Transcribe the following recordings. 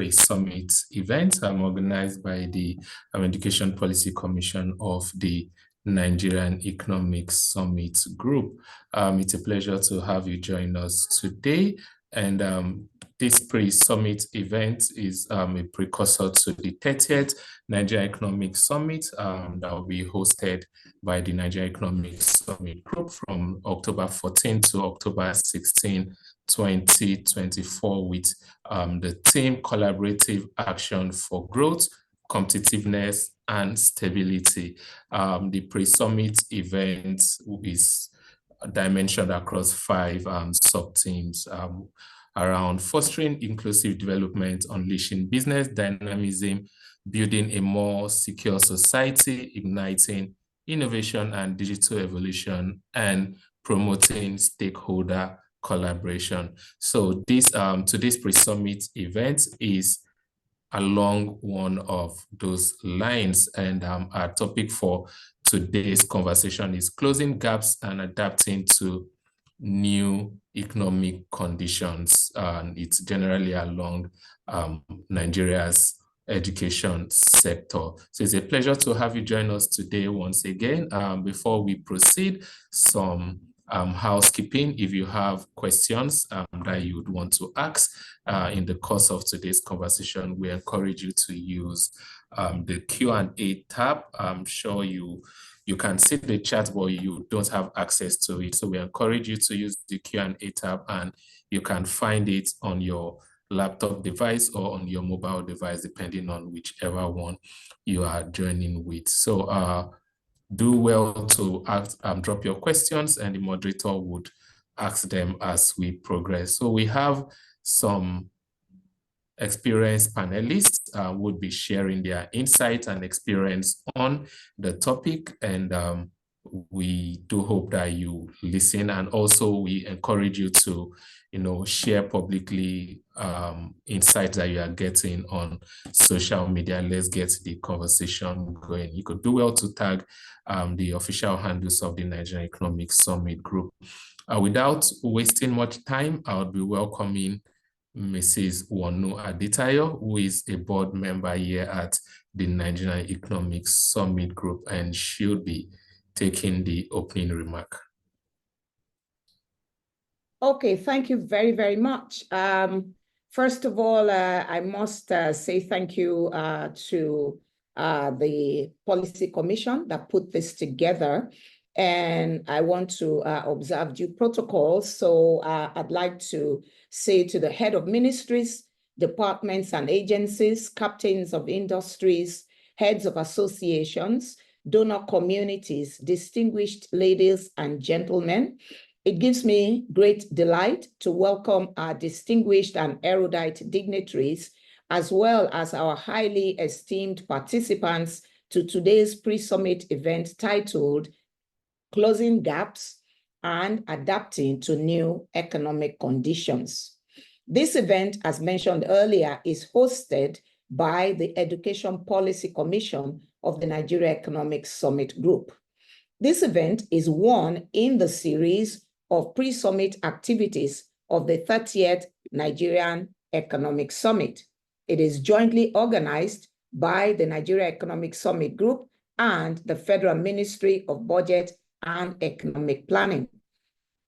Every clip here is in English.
pre-summit event organized by the Education Policy Commission of the Nigerian Economic Summit Group. It's a pleasure to have you join us today. And this pre-summit event is a precursor to the 30th Nigerian Economic Summit that will be hosted by the Nigerian Economic Summit Group from October 14 to October 16, 2024, with the theme Collaborative Action for Growth, Competitiveness, and Stability. The pre-summit event is dimensioned across 5 sub-themes around fostering inclusive development, unleashing business dynamism, building a more secure society, igniting innovation and digital evolution, and promoting stakeholder collaboration. So this today's pre-summit event is along one of those lines, and our topic for today's conversation is closing gaps and adapting to new economic conditions, and it's generally along Nigeria's education sector. So it's a pleasure to have you join us today once again. Before we proceed, some housekeeping. If you have questions that you would want to ask in the course of today's conversation, we encourage you to use the Q&A tab. I'm sure you can see the chat, but you don't have access to it. So we encourage you to use the Q&A tab, and you can find it on your laptop device or on your mobile device, depending on whichever one you are joining with. So do well to drop your questions, and the moderator would ask them as we progress. So we have some experienced panelists would be sharing their insight and experience on the topic, and we do hope that you listen, and also we encourage you to share publicly insights that you are getting on social media. Let's get the conversation going. You could do well to tag the official handles of the Nigerian Economic Summit Group. Without wasting much time, I would be welcoming Mrs. Wonu Aditayo, who is a board member here at the Nigerian Economic Summit Group, and she'll be taking the opening remark. Okay, thank you very, very much. First of all, I must say thank you to the Policy Commission that put this together, and I want to observe due protocol. So I'd like to say to the head of ministries, departments and agencies, captains of industries, heads of associations, donor communities, distinguished ladies and gentlemen, it gives me great delight to welcome our distinguished and erudite dignitaries, as well as our highly esteemed participants, to today's pre-summit event titled Closing Gaps and Adapting to New Economic Conditions. This event, as mentioned earlier, is hosted by the Education Policy Commission of the Nigerian Economic Summit Group. This event is one in the series of pre-summit activities of the 30th Nigerian Economic Summit. It is jointly organized by the Nigerian Economic Summit Group and the Federal Ministry of Budget and Economic Planning.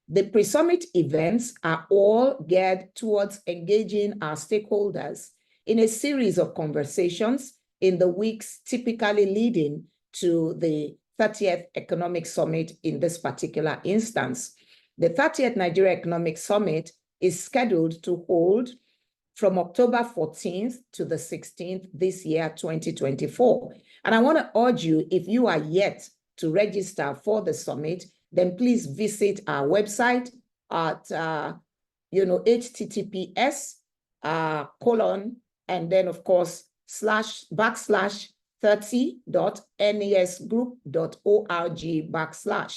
The pre-summit events are all geared towards engaging our stakeholders in a series of conversations in the weeks typically leading to the 30th Economic Summit in this particular instance. The 30th Nigeria Economic Summit is scheduled to hold from October 14th to the 16th this year, 2024. And I want to urge you, if you are yet to register for the summit, then please visit our website at, https : and then, of course, /30.nesgroup.org/.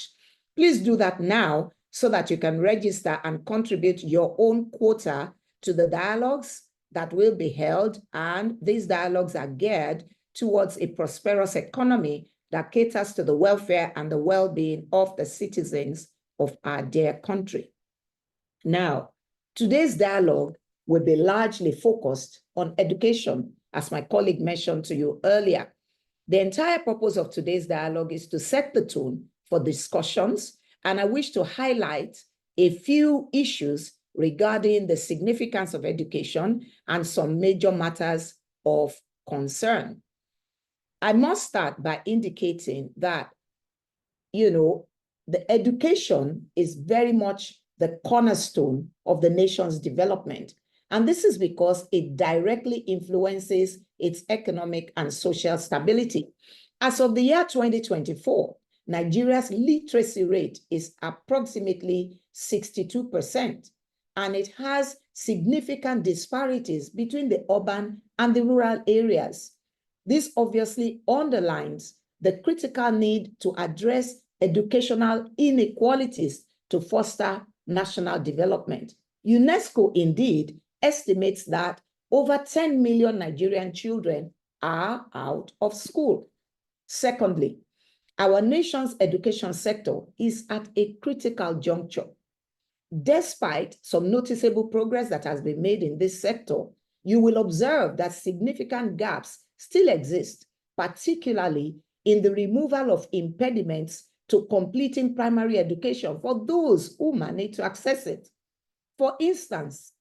Please do that now so that you can register and contribute your own quota to the dialogues that will be held. And these dialogues are geared towards a prosperous economy that caters to the welfare and the well-being of the citizens of our dear country. Now, today's dialogue will be largely focused on education, as my colleague mentioned to you earlier. The entire purpose of today's dialogue is to set the tone for discussions, and I wish to highlight a few issues regarding the significance of education and some major matters of concern. I must start by indicating that, the education is very much the cornerstone of the nation's development. And this is because it directly influences its economic and social stability. As of the year 2024, Nigeria's literacy rate is approximately 62%, and it has significant disparities between the urban and the rural areas. This obviously underlines the critical need to address educational inequalities to foster national development. UNESCO indeed estimates that over 10 million Nigerian children are out of school. Secondly, our nation's education sector is at a critical juncture. Despite some noticeable progress that has been made in this sector, you will observe that significant gaps still exist, particularly in the removal of impediments to completing primary education for those who manage to access it. For instance,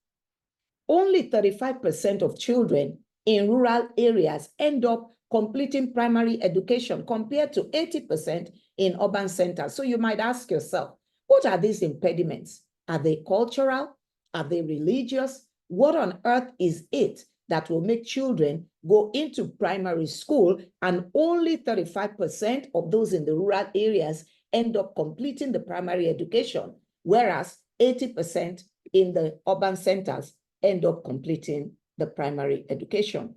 only 35% of children in rural areas end up completing primary education compared to 80% in urban centers. So you might ask yourself, what are these impediments? Are they cultural? Are they religious? What on earth is it that will make children go into primary school and only 35% of those in the rural areas end up completing the primary education, whereas 80% in the urban centers end up completing the primary education?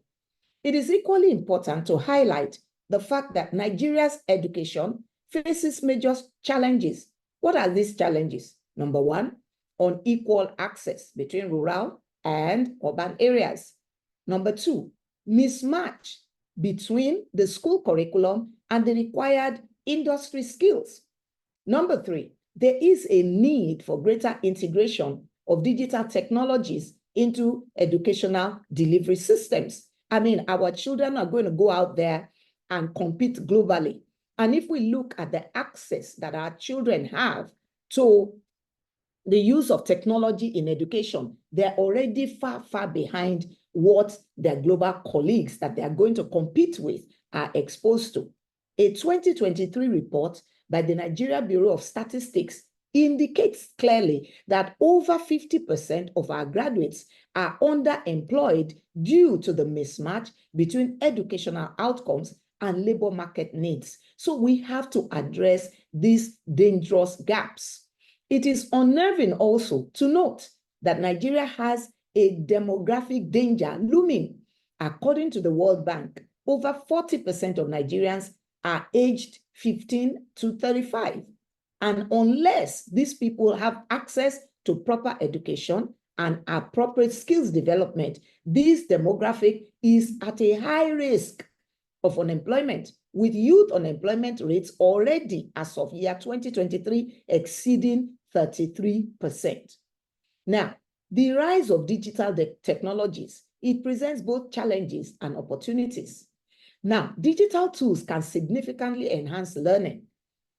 It is equally important to highlight the fact that Nigeria's education faces major challenges. What are these challenges? Number one, unequal access between rural and urban areas. Number two, mismatch between the school curriculum and the required industry skills. Number three, there is a need for greater integration of digital technologies into educational delivery systems. I mean, our children are going to go out there and compete globally. And if we look at the access that our children have to the use of technology in education, they're already far, far behind what their global colleagues that they are going to compete with are exposed to. A 2023 report by the Nigeria Bureau of Statistics indicates clearly that over 50% of our graduates are underemployed due to the mismatch between educational outcomes and labor market needs. So we have to address these dangerous gaps. It is unnerving also to note that Nigeria has a demographic danger looming. According to the World Bank, over 40% of Nigerians are aged 15 to 35. And unless these people have access to proper education and appropriate skills development, this demographic is at a high risk of unemployment, with youth unemployment rates already as of year 2023 exceeding 33%. Now, the rise of digital technologies, it presents both challenges and opportunities. Now, digital tools can significantly enhance learning.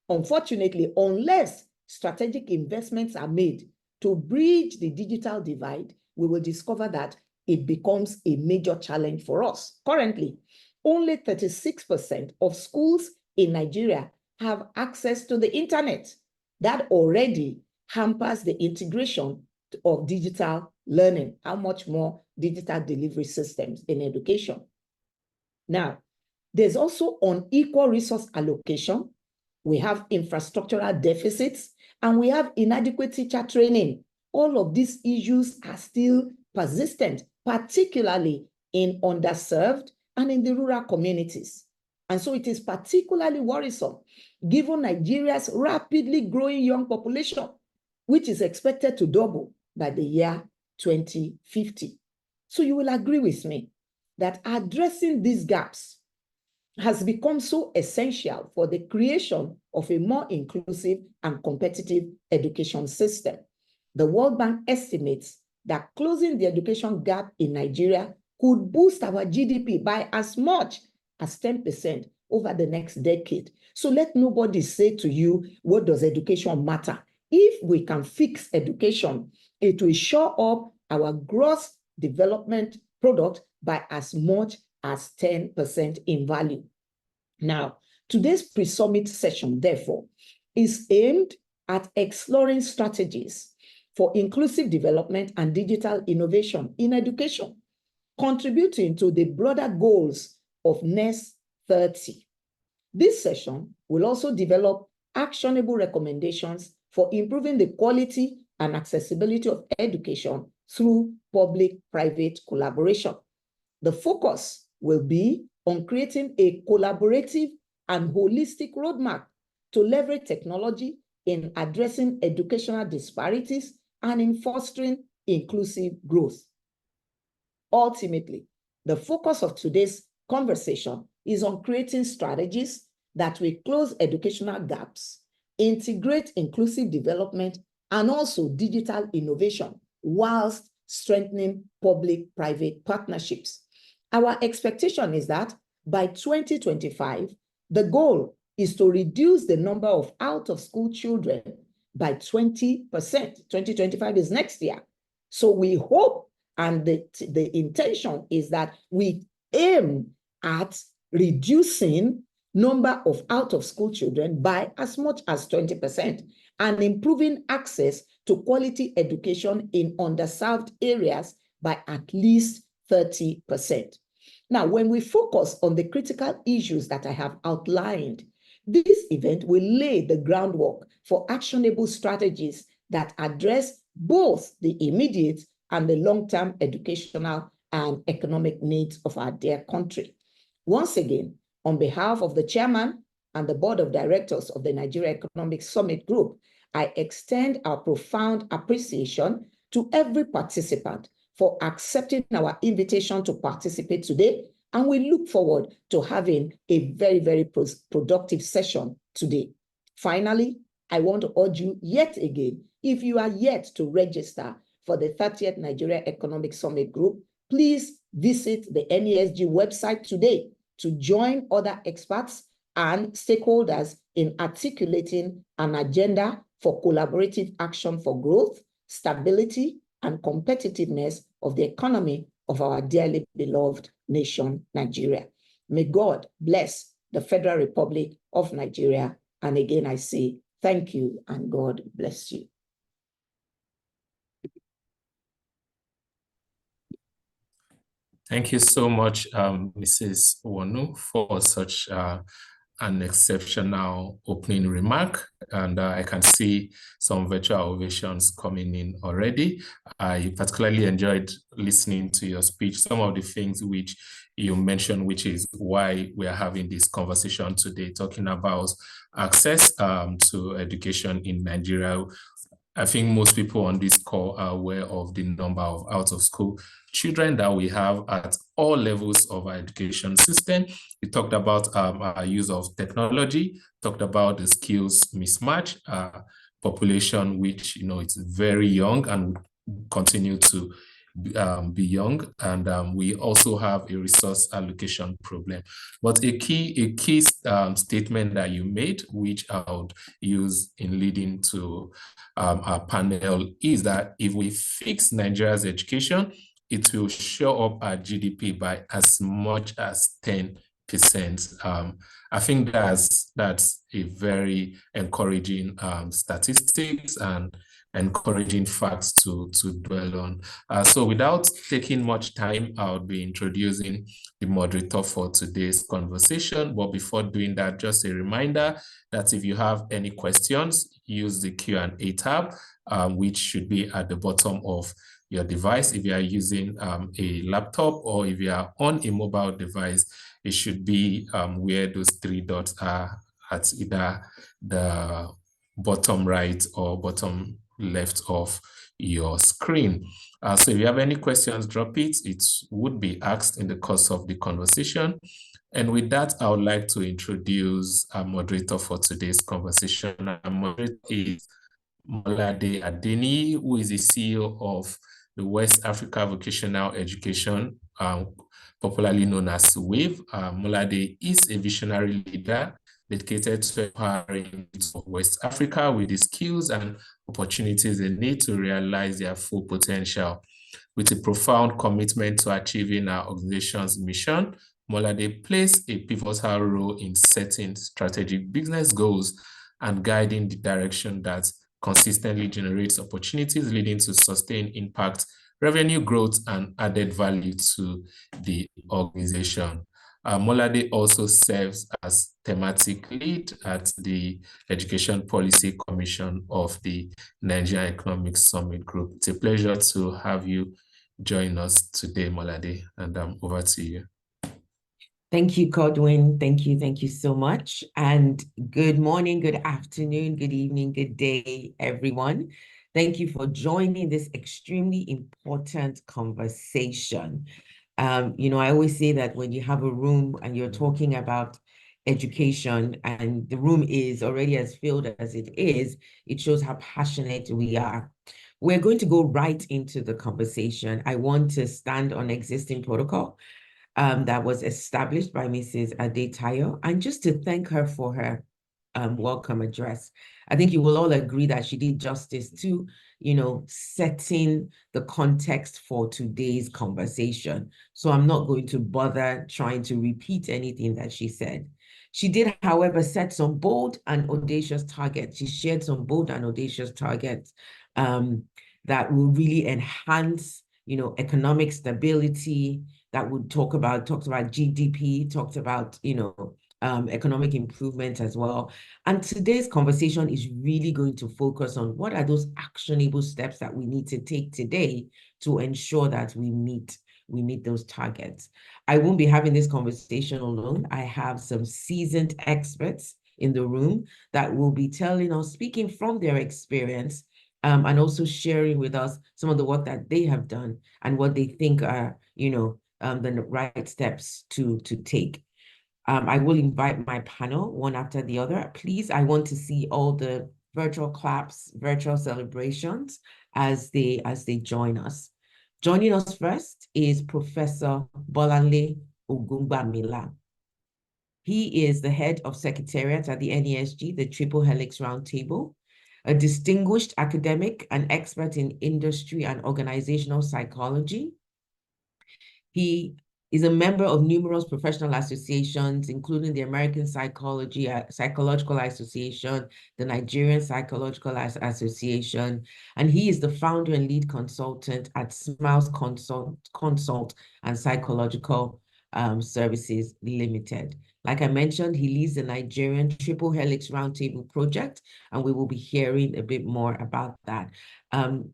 Unfortunately, unless strategic investments are made to bridge the digital divide, we will discover that it becomes a major challenge for us. Currently, only 36% of schools in Nigeria have access to the internet. That already hampers the integration of digital learning. How much more digital delivery systems in education? Now, there's also unequal resource allocation. We have infrastructural deficits, and we have inadequate teacher training. All of these issues are still persistent, particularly in underserved and in the rural communities. And so it is particularly worrisome given Nigeria's rapidly growing young population, which is expected to double by the year 2050. So you will agree with me that addressing these gaps has become so essential for the creation of a more inclusive and competitive education system. The World Bank estimates that closing the education gap in Nigeria could boost our GDP by as much as 10% over the next decade. So let nobody say to you, what does education matter? If we can fix education, it will show up our gross development product by as much as 10% in value. Now, today's pre-summit session, therefore, is aimed at exploring strategies for inclusive development and digital innovation in education, contributing to the broader goals of NESG 30. This session will also develop actionable recommendations for improving the quality and accessibility of education through public-private collaboration. The focus will be on creating a collaborative and holistic roadmap to leverage technology in addressing educational disparities and in fostering inclusive growth. Ultimately, the focus of today's conversation is on creating strategies that will close educational gaps, integrate inclusive development, and also digital innovation, whilst strengthening public-private partnerships. Our expectation is that by 2025, the goal is to reduce the number of out-of-school children by 20%. 2025 is next year. So we hope, and the intention is that we aim at reducing number of out-of-school children by as much as 20% and improving access to quality education in underserved areas by at least 30%. Now, when we focus on the critical issues that I have outlined, this event will lay the groundwork for actionable strategies that address both the immediate and the long-term educational and economic needs of our dear country. Once again, on behalf of the chairman and the board of directors of the Nigerian Economic Summit Group, I extend our profound appreciation to every participant for accepting our invitation to participate today, and we look forward to having a very, very productive session today. Finally, I want to urge you yet again, if you are yet to register for the 30th Nigerian Economic Summit Group, please visit the NESG website today to join other experts and stakeholders in articulating an agenda for collaborative action for growth, stability, and competitiveness of the economy of our dearly beloved nation, Nigeria. May God bless the Federal Republic of Nigeria. And again, I say thank you and God bless you. Thank you so much, Mrs. Wonu, for such an exceptional opening remark. And I can see some virtual ovations coming in already. I particularly enjoyed listening to your speech, some of the things which you mentioned, which is why we are having this conversation today, talking about access to education in Nigeria. I think most people on this call are aware of the number of out-of-school children that we have at all levels of our education system. We talked about our use of technology, talked about the skills mismatch, population, which, it's very young and will continue to be young, and we also have a resource allocation problem. But a key statement that you made, which I would use in leading to our panel, is that if we fix Nigeria's education, it will show up our GDP by as much as 10%. I think that's a very encouraging statistics and encouraging facts to dwell on. So without taking much time, I'll be introducing the moderator for today's conversation. But before doing that, just a reminder that if you have any questions, use the Q&A tab, which should be at the bottom of your device. If you are using a laptop or if you are on a mobile device, it should be where those three dots are at either the bottom right or bottom left of your screen. So if you have any questions, drop it. It would be asked in the course of the conversation. And with that, I would like to introduce our moderator for today's conversation. Our moderator is Molade Adeni, who is the CEO of the West Africa Vocational Education popularly known as WAVE. Molade is a visionary leader dedicated to empowering West Africa with the skills and opportunities they need to realize their full potential. With a profound commitment to achieving our organization's mission, Molade plays a pivotal role in setting strategic business goals and guiding the direction that consistently generates opportunities leading to sustained impact, revenue growth, and added value to the organization. Molade also serves as thematic lead at the Education Policy Commission of the Nigerian Economic Summit Group. It's a pleasure to have you join us today, Molade, and over to you. Thank you, Godwin. Thank you so much. And good morning, good afternoon, good evening, good day, everyone. Thank you for joining this extremely important conversation. I always say that when you have a room and you're talking about education and the room is already as filled as it is, it shows how passionate we are. We're going to go right into the conversation. I want to stand on existing protocol that was established by Mrs. Adetayo, and just to thank her for her welcome address. I think you will all agree that she did justice to, setting the context for today's conversation. So I'm not going to bother trying to repeat anything that she said. She did, however, set some bold and audacious targets. She shared some bold and audacious targets that will really enhance, economic stability, that would talked about GDP, talked about, economic improvement as well. And today's conversation is really going to focus on what are those actionable steps that we need to take today to ensure that we meet those targets. I won't be having this conversation alone. I have some seasoned experts in the room that will be telling us, speaking from their experience, and also sharing with us some of the work that they have done and what they think are, the right steps to take. I will invite my panel one after the other. Please, I want to see all the virtual claps, virtual celebrations as they join us. Joining us first is Professor Bolanle Ogungbamila. He is the head of secretariat at the NESG, the Triple Helix Roundtable, a distinguished academic and expert in industry and organizational psychology. He is a member of numerous professional associations, including the American Psychological Association, the Nigerian Psychological Association, and he is the founder and lead consultant at Smiles Consult and Psychological Services Limited. Like I mentioned, he leads the Nigerian Triple Helix Roundtable project, and we will be hearing a bit more about that.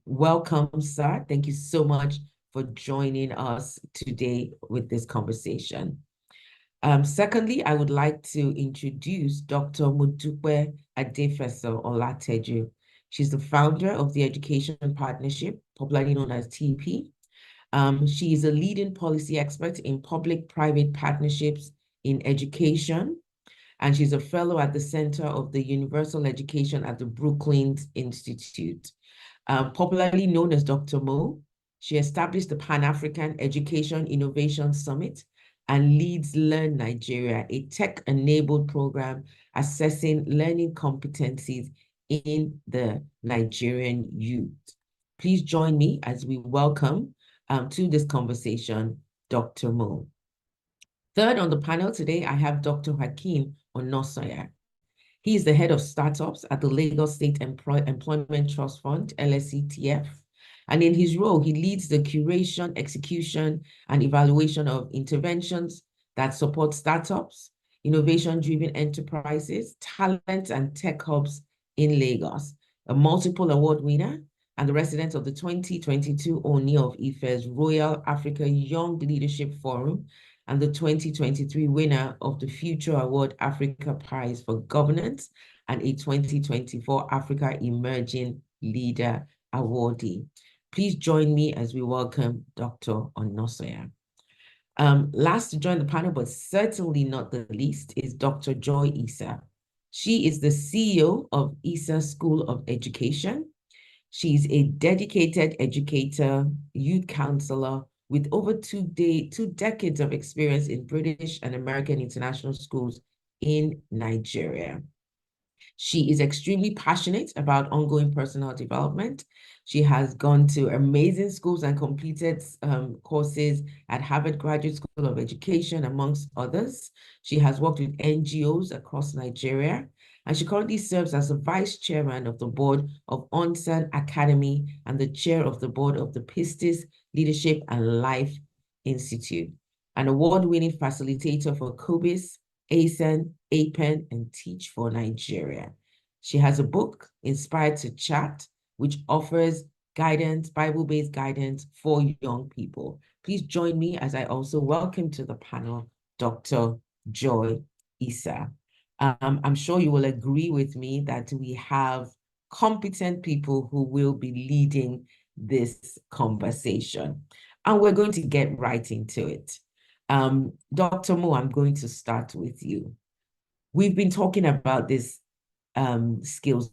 Welcome, sir. Thank you so much for joining us today with this conversation. Secondly, I would like to introduce Dr. Modupe Adefeso Olateju. She's the founder of the Education Partnership, popularly known as TP. She is a leading policy expert in public-private partnerships in education, and she's a fellow at the Center of the Universal Education at the Brookings Institute. Popularly known as Dr. Mo, she established the Pan-African Education Innovation Summit and leads Learn Nigeria, a tech-enabled program assessing learning competencies in the Nigerian youth. Please join me as we welcome to this conversation, Dr. Mo. Third on the panel today, I have Dr. Hakeem Onosoya. He is the head of startups at the Lagos State Employment Trust Fund, LSETF. And in his role, he leads the curation, execution, and evaluation of interventions that support startups, innovation-driven enterprises, talent and tech hubs in Lagos, a multiple award winner, and the resident of the 2022 Oni of Ife's Royal Africa Young Leadership Forum, and the 2023 winner of the Future Award Africa Prize for Governance, and a 2024 Africa Emerging Leader Awardee. Please join me as we welcome Dr. Onosoya. Last to join the panel, but certainly not the least, is Dr. Joy Issa. She is the CEO of Issa School of Education. She's a dedicated educator, youth counselor, with over two decades of experience in British and American international schools in Nigeria. She is extremely passionate about ongoing personal development. She has gone to amazing schools and completed courses at Harvard Graduate School of Education, amongst others. She has worked with NGOs across Nigeria, and she currently serves as the vice chairman of the board of Onsan Academy and the chair of the board of the Pistis Leadership and Life Institute, an award-winning facilitator for COBIS, ASEN, APEN, and Teach for Nigeria. She has a book, Inspired to Chat, which offers guidance, Bible-based guidance for young people. Please join me as I also welcome to the panel, Dr. Joy Issa. I'm sure you will agree with me that we have competent people who will be leading this conversation. And we're going to get right into it. Dr. Mo, I'm going to start with you. We've been talking about this skills.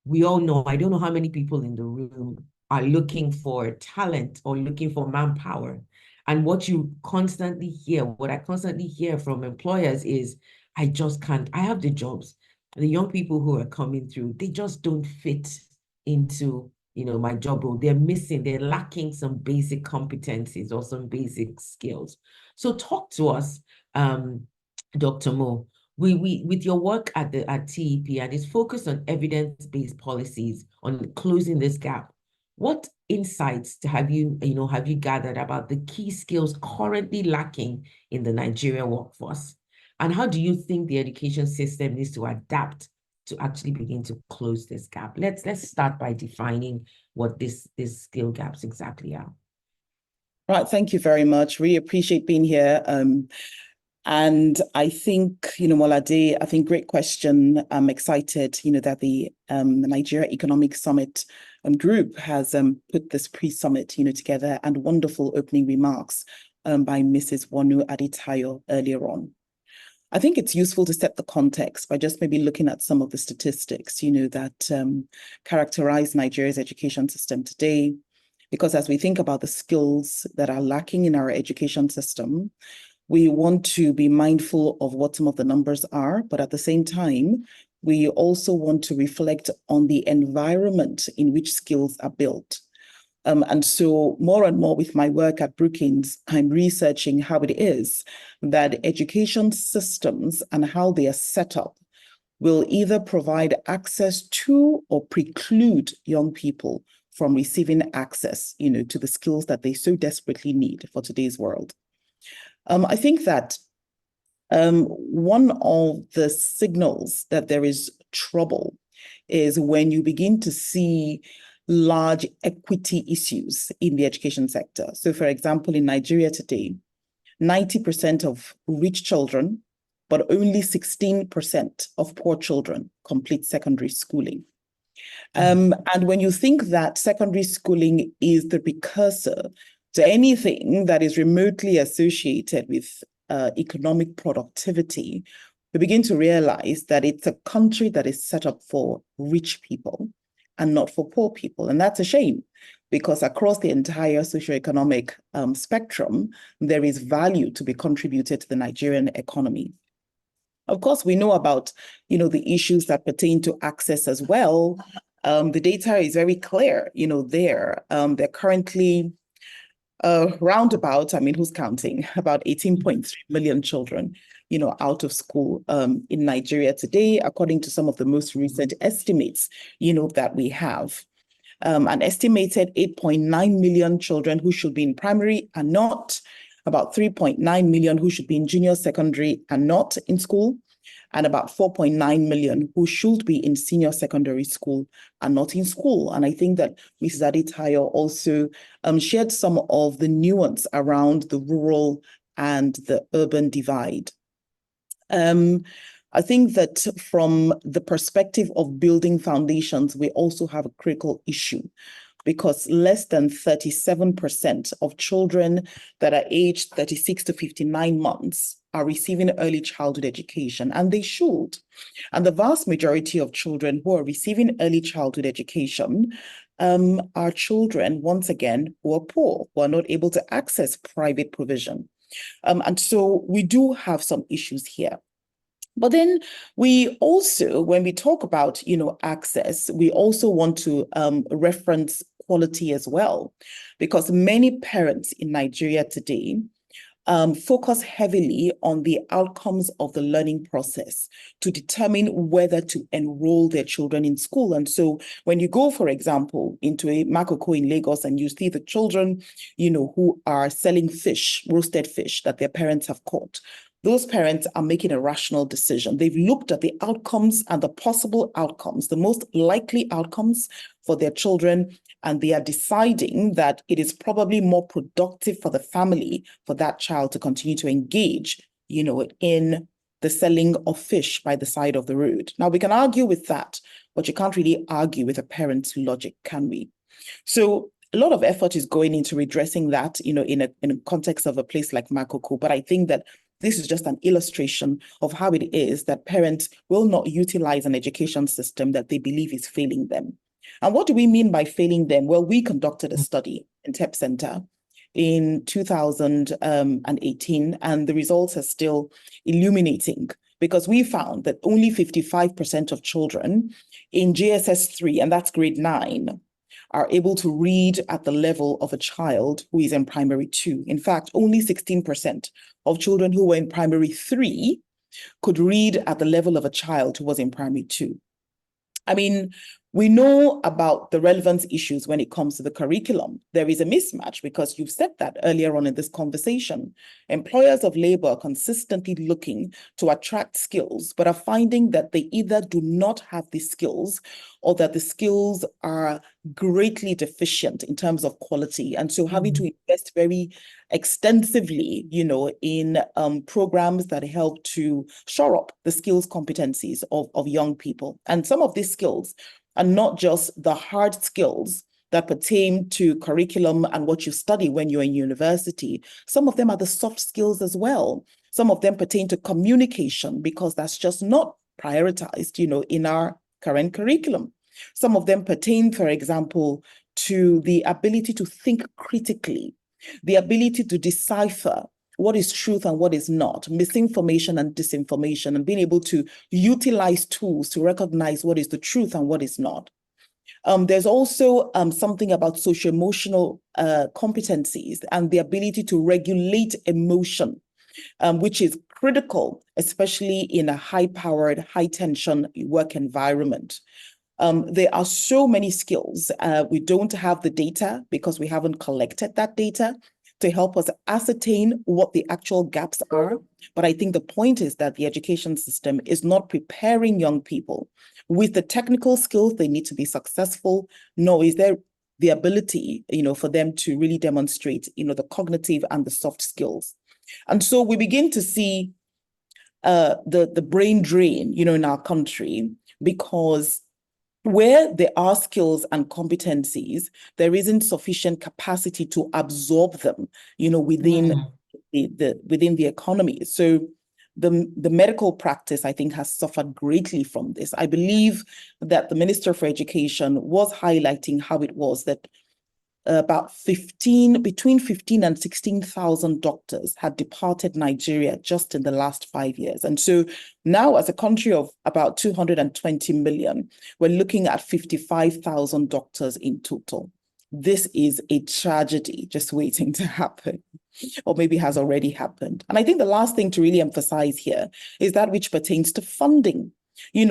We all know, I don't know how many people in the room are looking for talent or looking for manpower. And what you constantly hear, what I constantly hear from employers is, I just can't, I have the jobs. The young people who are coming through, they just don't fit into, my job role. They're lacking some basic competencies or some basic skills. So talk to us, Dr. Mo. With your work at TEP, and it's focused on evidence-based policies on closing this gap, what insights have you gathered about the key skills currently lacking in the Nigerian workforce? And how do you think the education system needs to adapt to actually begin to close this gap? Let's start by defining what these skill gaps exactly are. Right, thank you very much. Really appreciate being here. And I think, Molade, I think great question. I'm excited, that the Nigerian Economic Summit Group has put this pre-summit, together, and wonderful opening remarks by Mrs. Wonu Aditayo earlier on. I think it's useful to set the context by just maybe looking at some of the statistics, that characterize Nigeria's education system today. Because as we think about the skills that are lacking in our education system, we want to be mindful of what some of the numbers are, but at the same time, we also want to reflect on the environment in which skills are built. And so more and more with my work at Brookings, I'm researching how it is that education systems and how they are set up will either provide access to or preclude young people from receiving access, to the skills that they so desperately need for today's world. I think that one of the signals that there is trouble is when you begin to see large equity issues in the education sector. So, for example, in Nigeria today, 90% of rich children, but only 16% of poor children complete secondary schooling. And when you think that secondary schooling is the precursor to anything that is remotely associated with economic productivity, we begin to realize that it's a country that is set up for rich people and not for poor people. And that's a shame, because across the entire socioeconomic spectrum, there is value to be contributed to the Nigerian economy. Of course, we know about, the issues that pertain to access as well. The data is very clear, there. They're currently roundabout, who's counting, about 18.3 million children, out of school in Nigeria today, according to some of the most recent estimates, that we have. An estimated 8.9 million children who should be in primary are not, about 3.9 million who should be in junior secondary are not in school, and about 4.9 million who should be in senior secondary school are not in school. And I think that Mrs. Aditayo also shared some of the nuance around the rural and the urban divide. I think that from the perspective of building foundations, we also have a critical issue, because less than 37% of children that are aged 36 to 59 months are receiving early childhood education, and they should. And the vast majority of children who are receiving early childhood education are children, once again, who are poor, who are not able to access private provision. And so we do have some issues here. But then we also, when we talk about, access, we also want to reference quality as well, because many parents in Nigeria today focus heavily on the outcomes of the learning process to determine whether to enroll their children in school. And so when you go, for example, into a Makoko in Lagos and you see the children, who are selling fish, roasted fish that their parents have caught, those parents are making a rational decision. They've looked at the outcomes and the possible outcomes, the most likely outcomes for their children, and they are deciding that it is probably more productive for the family for that child to continue to engage, in the selling of fish by the side of the road. Now, we can argue with that, but you can't really argue with a parent's logic, can we? So a lot of effort is going into redressing that, in a context of a place like Makoko. But I think that this is just an illustration of how it is that parents will not utilize an education system that they believe is failing them. And what do we mean by failing them? Well, we conducted a study in TEP Center in 2018, and the results are still illuminating, because we found that only 55% of children in JSS 3, and that's grade 9, are able to read at the level of a child who is in primary 2. In fact, only 16% of children who were in primary 3 could read at the level of a child who was in primary 2. I mean, we know about the relevance issues when it comes to the curriculum. There is a mismatch, because you've said that earlier on in this conversation. Employers of labor are consistently looking to attract skills, but are finding that they either do not have the skills, or that the skills are greatly deficient in terms of quality. And so having to invest very extensively, in programs that help to shore up the skills competencies of young people. And some of these skills are not just the hard skills that pertain to curriculum and what you study when you're in university. Some of them are the soft skills as well. Some of them pertain to communication, because that's just not prioritized, in our current curriculum. Some of them pertain, for example, to the ability to think critically, the ability to decipher what is truth and what is not, misinformation and disinformation, and being able to utilize tools to recognize what is the truth and what is not. There's also something about socio-emotional competencies and the ability to regulate emotion, which is critical, especially in a high-powered, high-tension work environment. There are so many skills. We don't have the data because we haven't collected that data to help us ascertain what the actual gaps are. But I think the point is that the education system is not preparing young people with the technical skills they need to be successful, nor is there the ability, for them to really demonstrate, the cognitive and the soft skills. And so we begin to see the brain drain, in our country, because where there are skills and competencies, there isn't sufficient capacity to absorb them, within the economy. So the medical practice, I think, has suffered greatly from this. I believe that the Minister for Education was highlighting how it was that about between 15 and 16,000 doctors had departed Nigeria just in the last 5 years. And so now, as a country of about 220 million, we're looking at 55,000 doctors in total. This is a tragedy just waiting to happen, or maybe has already happened. And I think the last thing to really emphasize here is that which pertains to funding.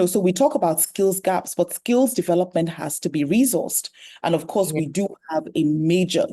So we talk about skills gaps, but skills development has to be resourced. And of course, we do have a major,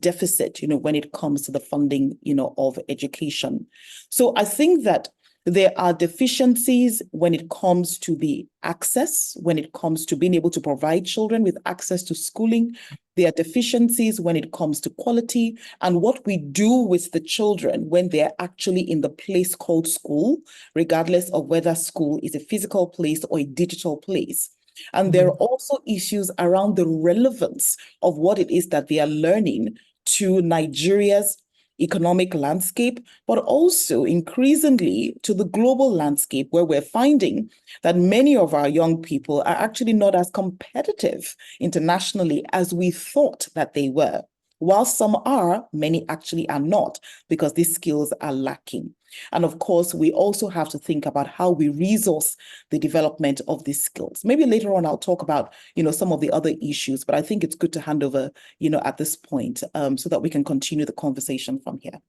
deficit, when it comes to the funding, of education. So I think that there are deficiencies when it comes to the access, when it comes to being able to provide children with access to schooling. There are deficiencies when it comes to quality and what we do with the children when they're actually in the place called school, regardless of whether school is a physical place or a digital place. And there are also issues around the relevance of what it is that they are learning to Nigeria's economic landscape, but also increasingly to the global landscape, where we're finding that many of our young people are actually not as competitive internationally as we thought that they were. While some are, many actually are not, because these skills are lacking. And of course, we also have to think about how we resource the development of these skills. Maybe later on, I'll talk about, some of the other issues, but I think it's good to hand over, at this point, so that we can continue the conversation from here.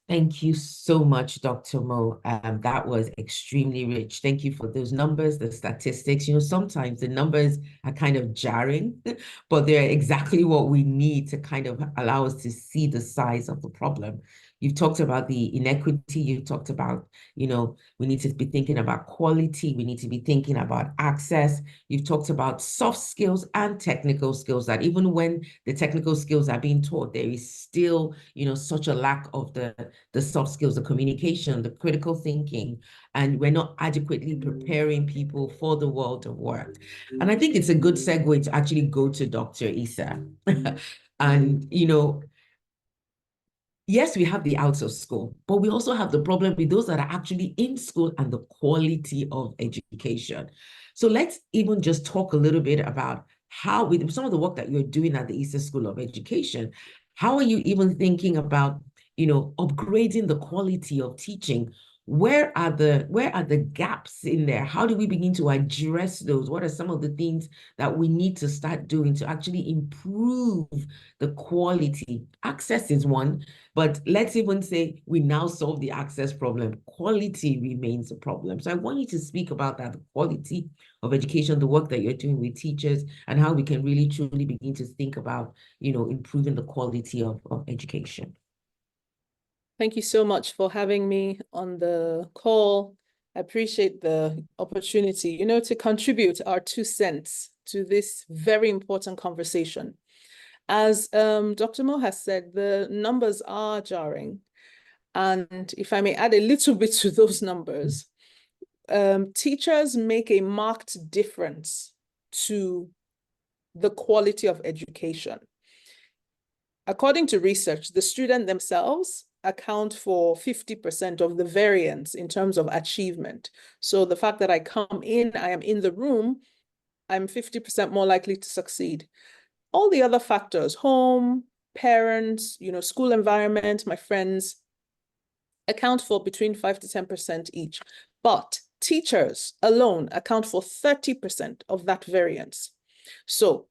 Thank you so much, Dr. Mo. That was extremely rich. Thank you for those numbers, the statistics. Sometimes the numbers are kind of jarring, but they're exactly what we need to kind of allow us to see the size of the problem. You've talked about the inequity. You've talked about, we need to be thinking about quality. We need to be thinking about access. You've talked about soft skills and technical skills, that even when the technical skills are being taught, there is still, such a lack of the soft skills, the communication, the critical thinking, and we're not adequately preparing people for the world of work. And I think it's a good segue to actually go to Dr. Issa. And, yes, we have the out of school, but we also have the problem with those that are actually in school and the quality of education. So let's even just talk a little bit about how, with some of the work that you're doing at the Issa School of Education, how are you even thinking about, upgrading the quality of teaching? Where are the gaps in there? How do we begin to address those? What are some of the things that we need to start doing to actually improve the quality? Access is one, but let's even say we now solve the access problem. Quality remains a problem. So I want you to speak about that, the quality of education, the work that you're doing with teachers, and how we can really truly begin to think about, improving the quality of education. Thank you so much for having me on the call. I appreciate the opportunity, to contribute our 2 cents to this very important conversation. As Dr. Mo has said, the numbers are jarring. And if I may add a little bit to those numbers, teachers make a marked difference to the quality of education. According to research, the student themselves account for 50% of the variance in terms of achievement. So the fact that I come in, I am in the room, I'm 50% more likely to succeed. All the other factors, home, parents, school environment, my friends, account for between 5 to 10% each. But teachers alone account for 30% of that variance. So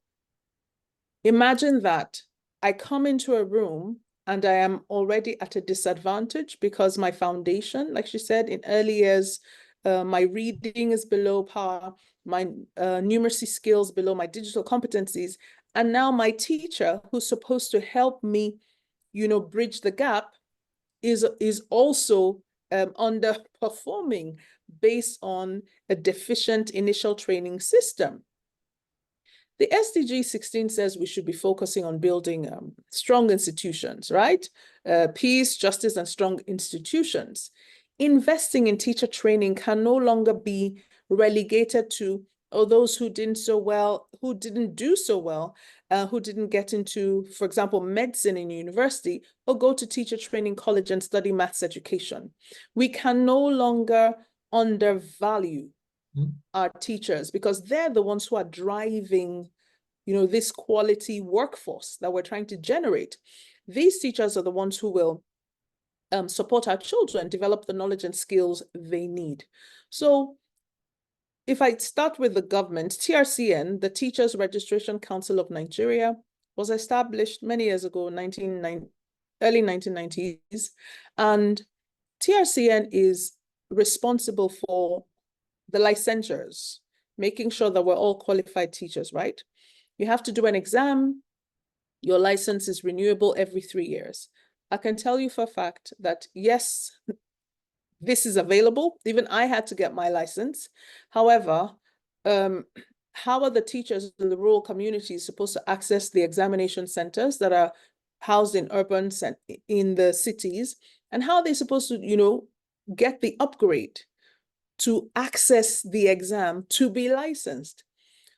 imagine that I come into a room and I am already at a disadvantage because my foundation, like she said, in early years, my reading is below par, my numeracy skills below, my digital competencies. And now my teacher, who's supposed to help me, bridge the gap, is also underperforming based on a deficient initial training system. The SDG 16 says we should be focusing on building strong institutions, right? Peace, justice, and strong institutions. Investing in teacher training can no longer be relegated to those who didn't do so well, who didn't get into, for example, medicine in university, or go to teacher training college and study maths education. We can no longer undervalue our teachers, because they're the ones who are driving, this quality workforce that we're trying to generate. These teachers are the ones who will support our children, develop the knowledge and skills they need. So if I start with the government, TRCN, the Teachers Registration Council of Nigeria, was established many years ago, early 1990s. And TRCN is responsible for the licensures, making sure that we're all qualified teachers, right? You have to do an exam. Your license is renewable every 3 years. I can tell you for a fact that, yes, this is available. Even I had to get my license. However, how are the teachers in the rural communities supposed to access the examination centers that are housed in urban in the cities? And how are they supposed to, get the upgrade to access the exam to be licensed?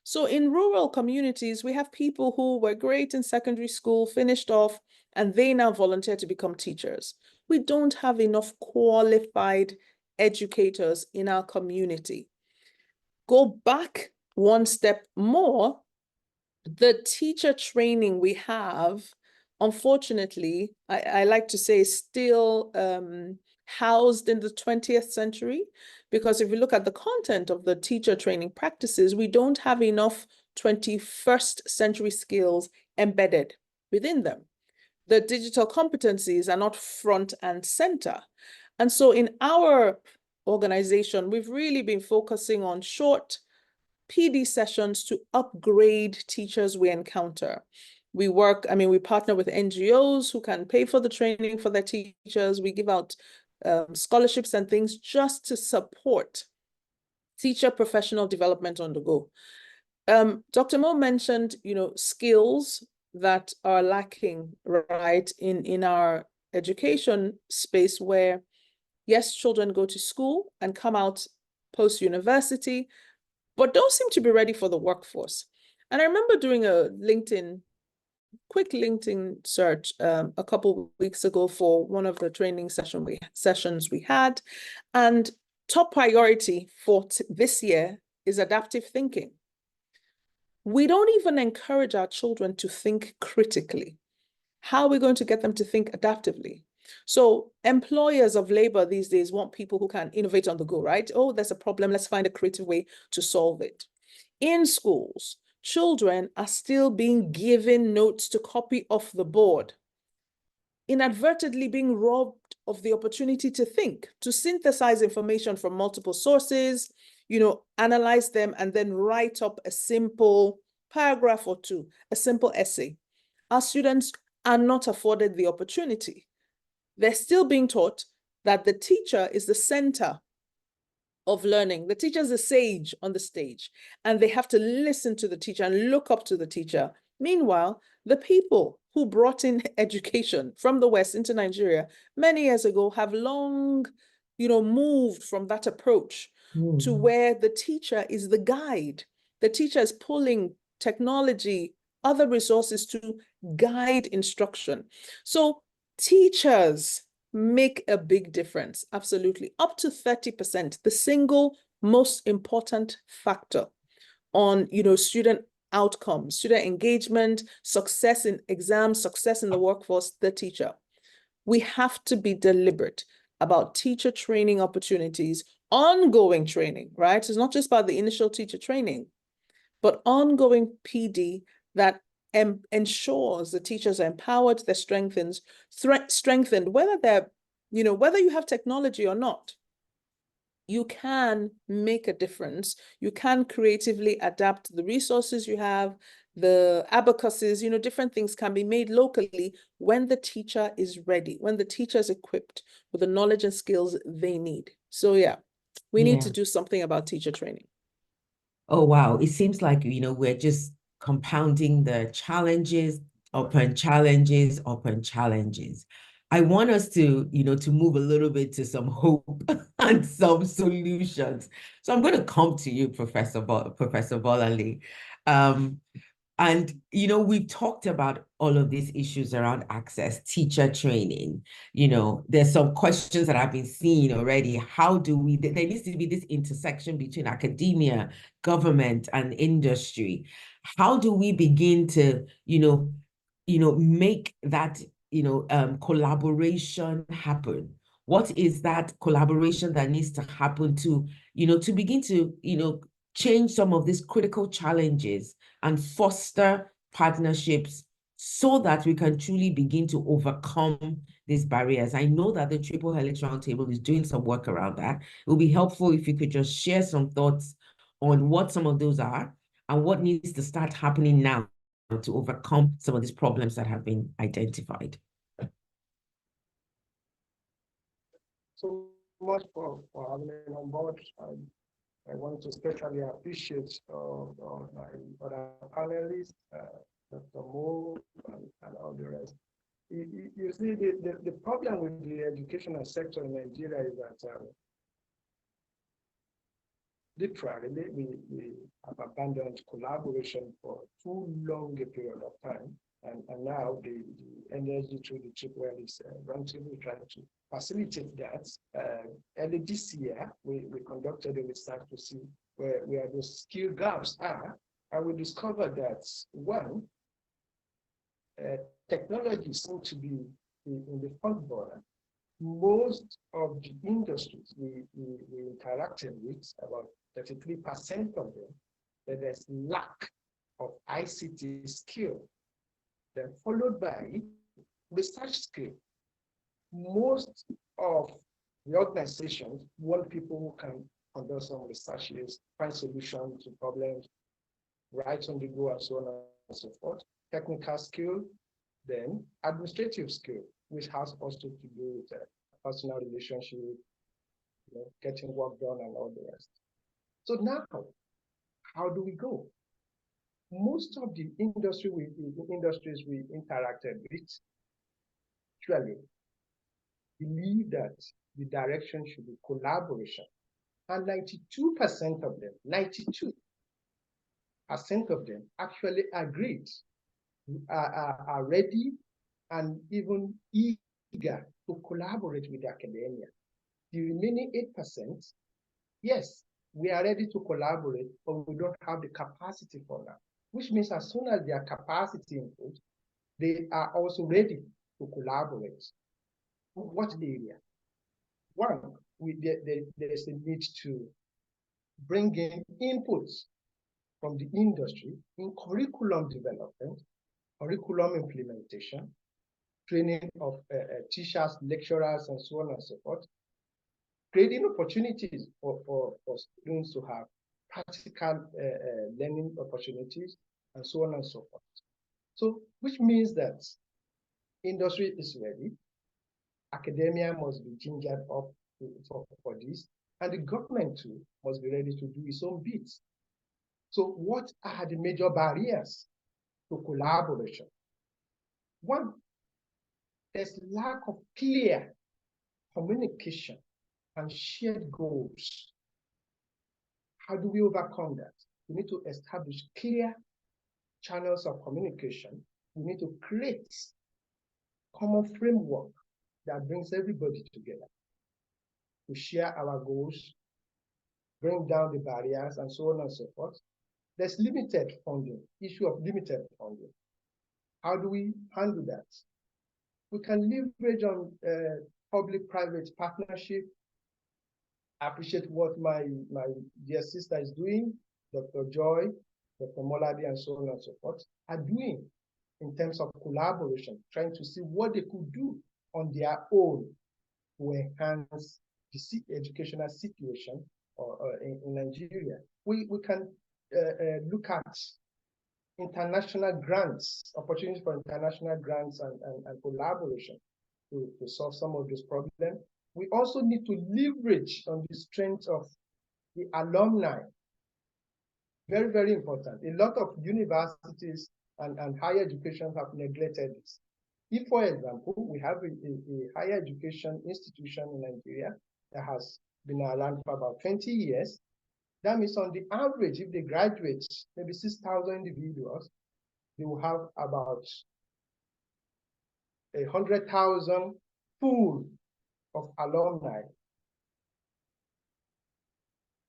So in rural communities, we have people who were great in secondary school, finished off, and they now volunteer to become teachers. We don't have enough qualified educators in our community. Go back one step more, the teacher training we have, unfortunately, I like to say, still housed in the 20th century, because if you look at the content of the teacher training practices, we don't have enough 21st century skills embedded within them. The digital competencies are not front and center. And so in our organization, we've really been focusing on short PD sessions to upgrade teachers we encounter. We partner with NGOs who can pay for the training for their teachers. We give out scholarships and things just to support teacher professional development on the go. Dr. Mo mentioned, skills that are lacking, right, in our education space where, yes, children go to school and come out post-university, but don't seem to be ready for the workforce. And I remember doing a quick LinkedIn search a couple of weeks ago for one of the training sessions we had, and top priority for this year is adaptive thinking. We don't even encourage our children to think critically. How are we going to get them to think adaptively? So employers of labor these days want people who can innovate on the go, right? Oh, there's a problem. Let's find a creative way to solve it. In schools, children are still being given notes to copy off the board, inadvertently being robbed of the opportunity to think, to synthesize information from multiple sources, analyze them, and then write up a simple paragraph or two, a simple essay. Our students are not afforded the opportunity. They're still being taught that the teacher is the center of learning. The teacher is the sage on the stage, and they have to listen to the teacher and look up to the teacher. Meanwhile, the people who brought in education from the West into Nigeria many years ago have long, moved from that approach to where the teacher is the guide. The teacher is pulling technology, other resources to guide instruction. So teachers make a big difference, absolutely. Up to 30%, the single most important factor on, student outcomes, student engagement, success in exams, success in the workforce, the teacher. We have to be deliberate about teacher training opportunities, ongoing training, right? It's not just about the initial teacher training, but ongoing PD that ensures the teachers are empowered, they're strengthened, whether they're, whether you have technology or not. You can make a difference. You can creatively adapt the resources you have, the abacuses, different things can be made locally when the teacher is ready, when the teacher is equipped with the knowledge and skills they need. So yeah, we need to do something about teacher training. Oh, wow. It seems like, we're just compounding the challenges upon challenges upon challenges. I want us to, to move a little bit to some hope and some solutions. So I'm going to come to you, Professor Bolanle. And, we've talked about all of these issues around access, teacher training. There's some questions that I've been seeing already. There needs to be this intersection between academia, government, and industry. How do we begin to, make that, collaboration happen? What is that collaboration that needs to happen to, to begin to, change some of these critical challenges and foster partnerships so that we can truly begin to overcome these barriers? I know that the Triple Helix Roundtable is doing some work around that. It would be helpful if you could just share some thoughts on what some of those are and what needs to start happening now to overcome some of these problems that have been identified. So much for having me on board. I want to especially appreciate my other panelists, Dr. Mo, and all the rest. You see, the problem with the educational sector in Nigeria is that literally we have abandoned collaboration for too long a period of time. And now the NESG through the Triple is roundtable trying to facilitate that. Early this year, we conducted a research to see where those skill gaps are, and we discovered that one, technology seems to be in the front burner. Most of the industries we interacted with, about 33% of them, that there's lack of ICT skill. Then followed by research skill. Most of the organizations want people who can conduct some researches, find solutions to problems, write on the go, and so on and so forth. Technical skill, then administrative skill, which has also to do with personal relationship, getting work done and all the rest. So now, how do we go? Most of the industries we interacted with actually believe that the direction should be collaboration. And 92% of them, 92% of them actually agreed, are ready and even eager to collaborate with academia. The remaining 8%, yes, we are ready to collaborate, but we don't have the capacity for that, which means as soon as their capacity improves, they are also ready to collaborate. What area? One, there's a need to bring in inputs from the industry in curriculum development, curriculum implementation, training of teachers, lecturers, and so on and so forth, creating opportunities for students to have practical learning opportunities, and so on and so forth. So, which means that industry is ready, academia must be gingered up for this, and the government too must be ready to do its own bits. So what are the major barriers to collaboration? One, there's lack of clear communication and shared goals. How do we overcome that? We need to establish clear channels of communication. We need to create common framework that brings everybody together to share our goals, bring down the barriers, and so on and so forth. There's limited funding, issue of limited funding. How do we handle that? We can leverage on public-private partnership. I appreciate what my dear sister is doing, Dr. Joy, Dr. Moladi, and so on and so forth, are doing in terms of collaboration, trying to see what they could do on their own to enhance the educational situation in Nigeria. We can look at international grants, opportunities for international grants and collaboration to solve some of these problems. We also need to leverage on the strength of the alumni. Very, very important. A lot of universities and higher education have neglected this. If, for example, we have a higher education institution in Nigeria that has been around for about 20 years, that means on the average, if they graduate maybe 6,000 individuals, they will have about 100,000 pool of alumni.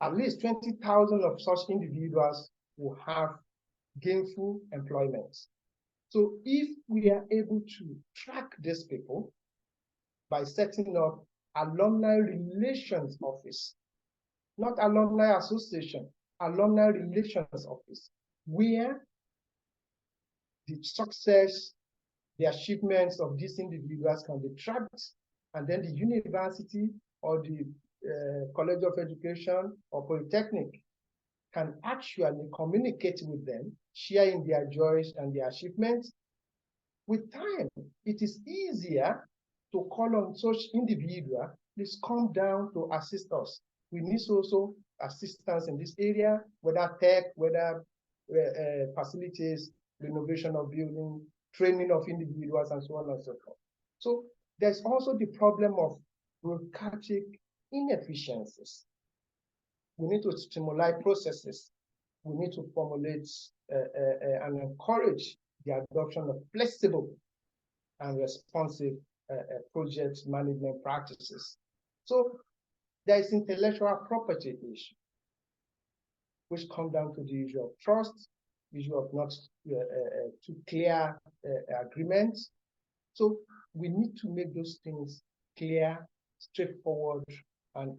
At least 20,000 of such individuals will have gainful employment. So if we are able to track these people by setting up alumni relations office, not alumni association, alumni relations office, where the success, the achievements of these individuals can be tracked, and then the university or the College of Education or Polytechnic can actually communicate with them, sharing their joys and their achievements. With time, it is easier to call on such individuals, please come down to assist us. We need also assistance in this area, whether tech, whether facilities, renovation of building, training of individuals, and so on and so forth. So there's also the problem of bureaucratic inefficiencies. We need to stimulate processes. We need to formulate and encourage the adoption of flexible and responsive project management practices. So there is intellectual property issue, which come down to the issue of trust, issue of not too clear agreements. So we need to make those things clear, straightforward, and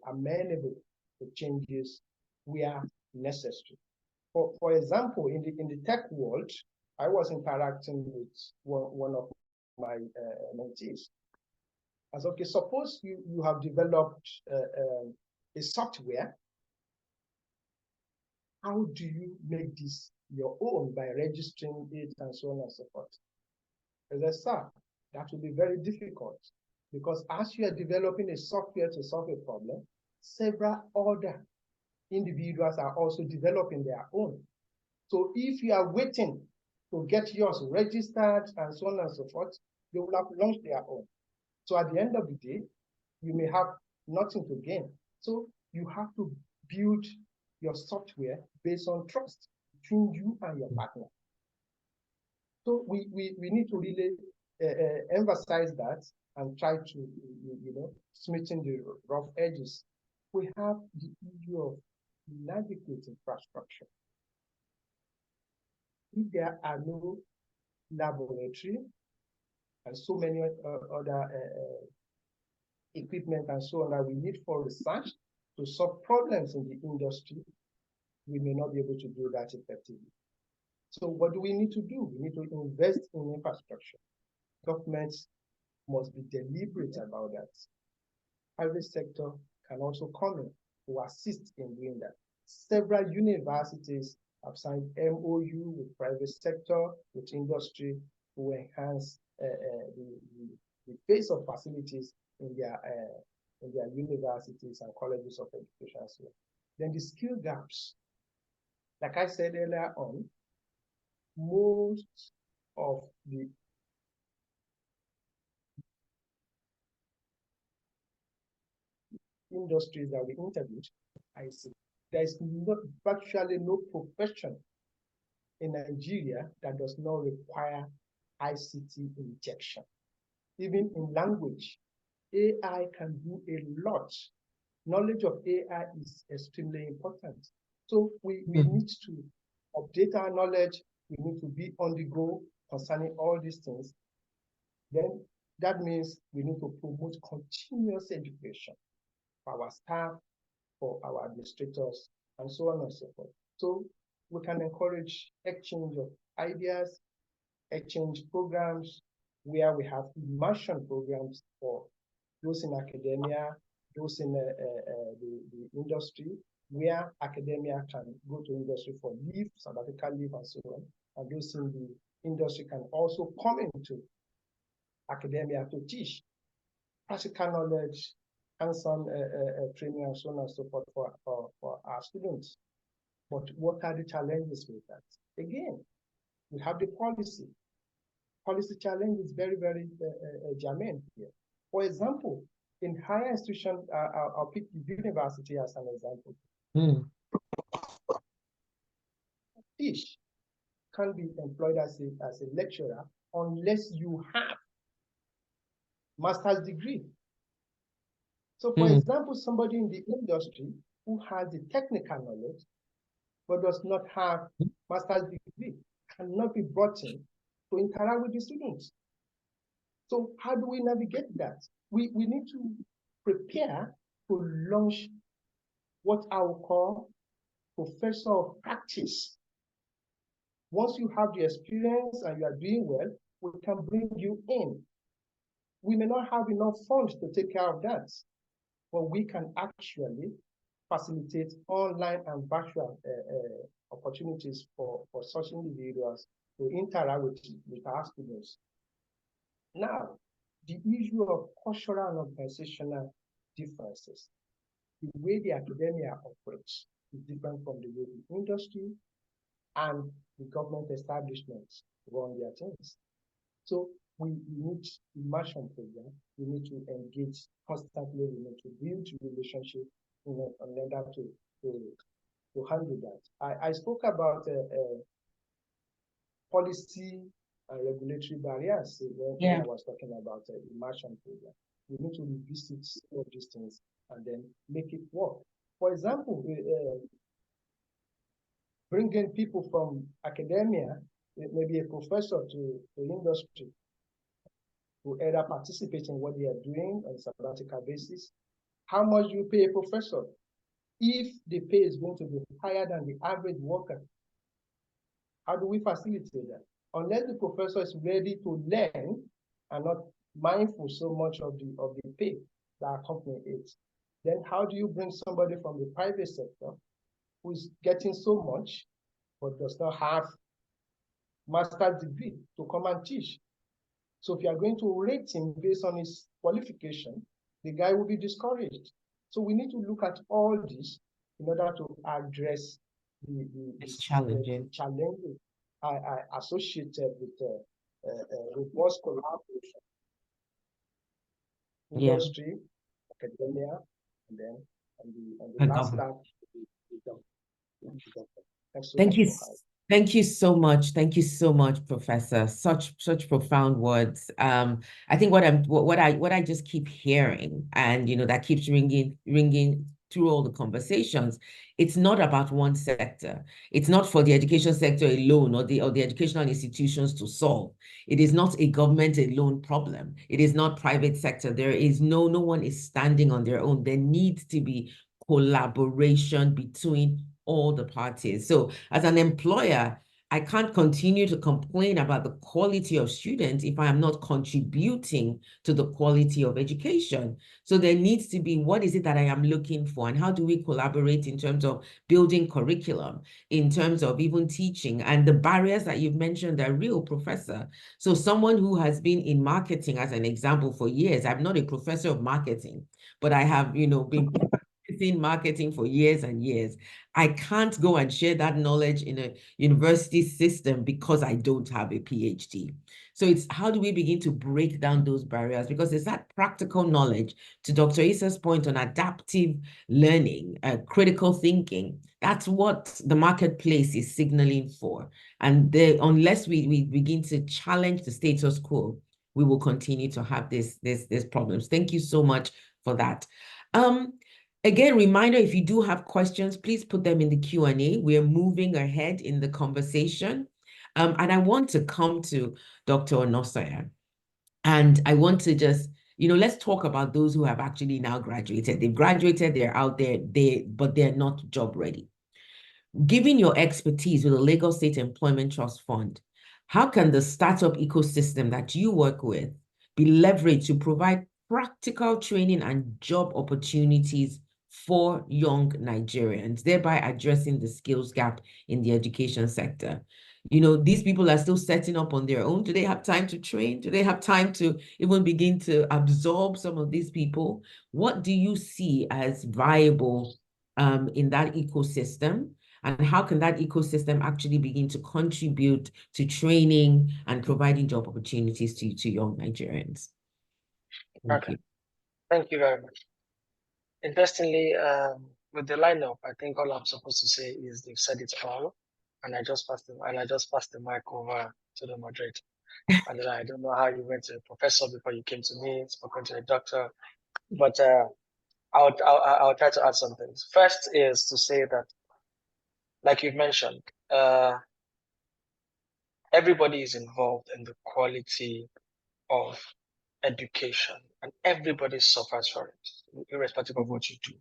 amenable to changes where necessary. For example, in the tech world, I was interacting with one of my mentees. I said, okay, suppose you have developed a software. How do you make this your own by registering it and so on and so forth? As I said, that will be very difficult because as you are developing a software to solve a problem, several other individuals are also developing their own. So if you are waiting to get yours registered and so on and so forth, they will have launched their own. So at the end of the day, you may have nothing to gain. So you have to build your software based on trust between you and your partner. So we need to really emphasize that and try to, smoothen the rough edges. We have the issue of inadequate infrastructure. If there are no laboratory and so many other equipment and so on that we need for research to solve problems in the industry, we may not be able to do that effectively. So what do we need to do? We need to invest in infrastructure. Governments must be deliberate about that. Private sector can also come in to assist in doing that. Several universities have signed MOU with private sector, with industry, to enhance the base of facilities in their universities and colleges of education as well. Then the skill gaps. Like I said earlier on, most of the industries that we interviewed, I see there is not virtually no profession in Nigeria that does not require ICT injection. Even in language, AI can do a lot. Knowledge of AI is extremely important. So we need to update our knowledge. We need to be on the go concerning all these things. Then that means we need to promote continuous education for our staff, for our administrators, and so on and so forth. So we can encourage exchange of ideas, exchange programs, where we have immersion programs for those in academia, those in the industry, where academia can go to industry for leave, sabbatical leave, and so on. And those in the industry can also come into academia to teach practical knowledge, hands-on training, and so on and so forth for our students. But what are the challenges with that? Again, we have the policy. Policy challenge is very, very germane here. For example, in higher institutions, I'll pick the university as an example. Teach can't be employed as a lecturer unless you have master's degree. So for example, somebody in the industry who has the technical knowledge but does not have master's degree cannot be brought in to interact with the students. So how do we navigate that? We need to prepare to launch what I will call professor of practice. Once you have the experience and you are doing well, we can bring you in. We may not have enough funds to take care of that, but we can actually facilitate online and virtual opportunities for such individuals to interact with our students. Now, the issue of cultural and organizational differences. The way the academia operates is different from the way the industry and the government establishments run their things. So we need immersion program. We need to engage constantly. We need to build relationship in order to handle that. I spoke about policy and regulatory barriers when I was talking about the immersion program. We need to revisit some of these things and then make it work. For example, bringing people from academia, maybe a professor to industry, to either participate in what they are doing on a sabbatical basis. How much do you pay a professor? If the pay is going to be higher than the average worker, how do we facilitate that? Unless the professor is ready to learn and not mindful so much of the pay that accompany it, then how do you bring somebody from the private sector who's getting so much but does not have master's degree to come and teach? So if you are going to rate him based on his qualification, the guy will be discouraged. So we need to look at all this in order to address the challenges associated with what's collaboration, industry, academia, and then the last lab. Thank you. Thank you so much. Thank you so much, Professor. Such profound words. I think what I just keep hearing, and that keeps ringing through all the conversations, it's not about one sector. It's not for the education sector alone or the educational institutions to solve. It is not a government alone problem. It is not private sector. There is no one is standing on their own. There needs to be collaboration between all the parties. So as an employer, I can't continue to complain about the quality of students if I am not contributing to the quality of education. So there needs to be, what is it that I am looking for, and how do we collaborate in terms of building curriculum, in terms of even teaching? And the barriers that you've mentioned are real, Professor. So someone who has been in marketing, as an example, for years, I'm not a professor of marketing, but I have, been in marketing for years and years. I can't go and share that knowledge in a university system because I don't have a PhD. So it's how do we begin to break down those barriers? Because it's that practical knowledge, to Dr. Issa's point on adaptive learning, critical thinking. That's what the marketplace is signaling for. And unless we begin to challenge the status quo, we will continue to have these problems. Thank you so much for that. Again, reminder, if you do have questions, please put them in the Q&A. We are moving ahead in the conversation. And I want to come to Dr. Onosanya. And I want to just, let's talk about those who have actually now graduated. They've graduated, they're out there, but they're not job ready. Given your expertise with the Lagos State Employment Trust Fund, how can the startup ecosystem that you work with be leveraged to provide practical training and job opportunities for young Nigerians, thereby addressing the skills gap in the education sector? These people are still setting up on their own. Do they have time to train? Do they have time to even begin to absorb some of these people? What do you see as viable in that ecosystem? And how can that ecosystem actually begin to contribute to training and providing job opportunities to young Nigerians? Thank you. Thank you very much. Interestingly, with the lineup, I think all I'm supposed to say is they've said it all, and I just passed the mic over to the moderator. And then I don't know how you went to a professor before you came to me, spoken to a doctor, but I'll try to add some things. First is to say that, like you've mentioned, everybody is involved in the quality of education, and everybody suffers for it, irrespective of what you do.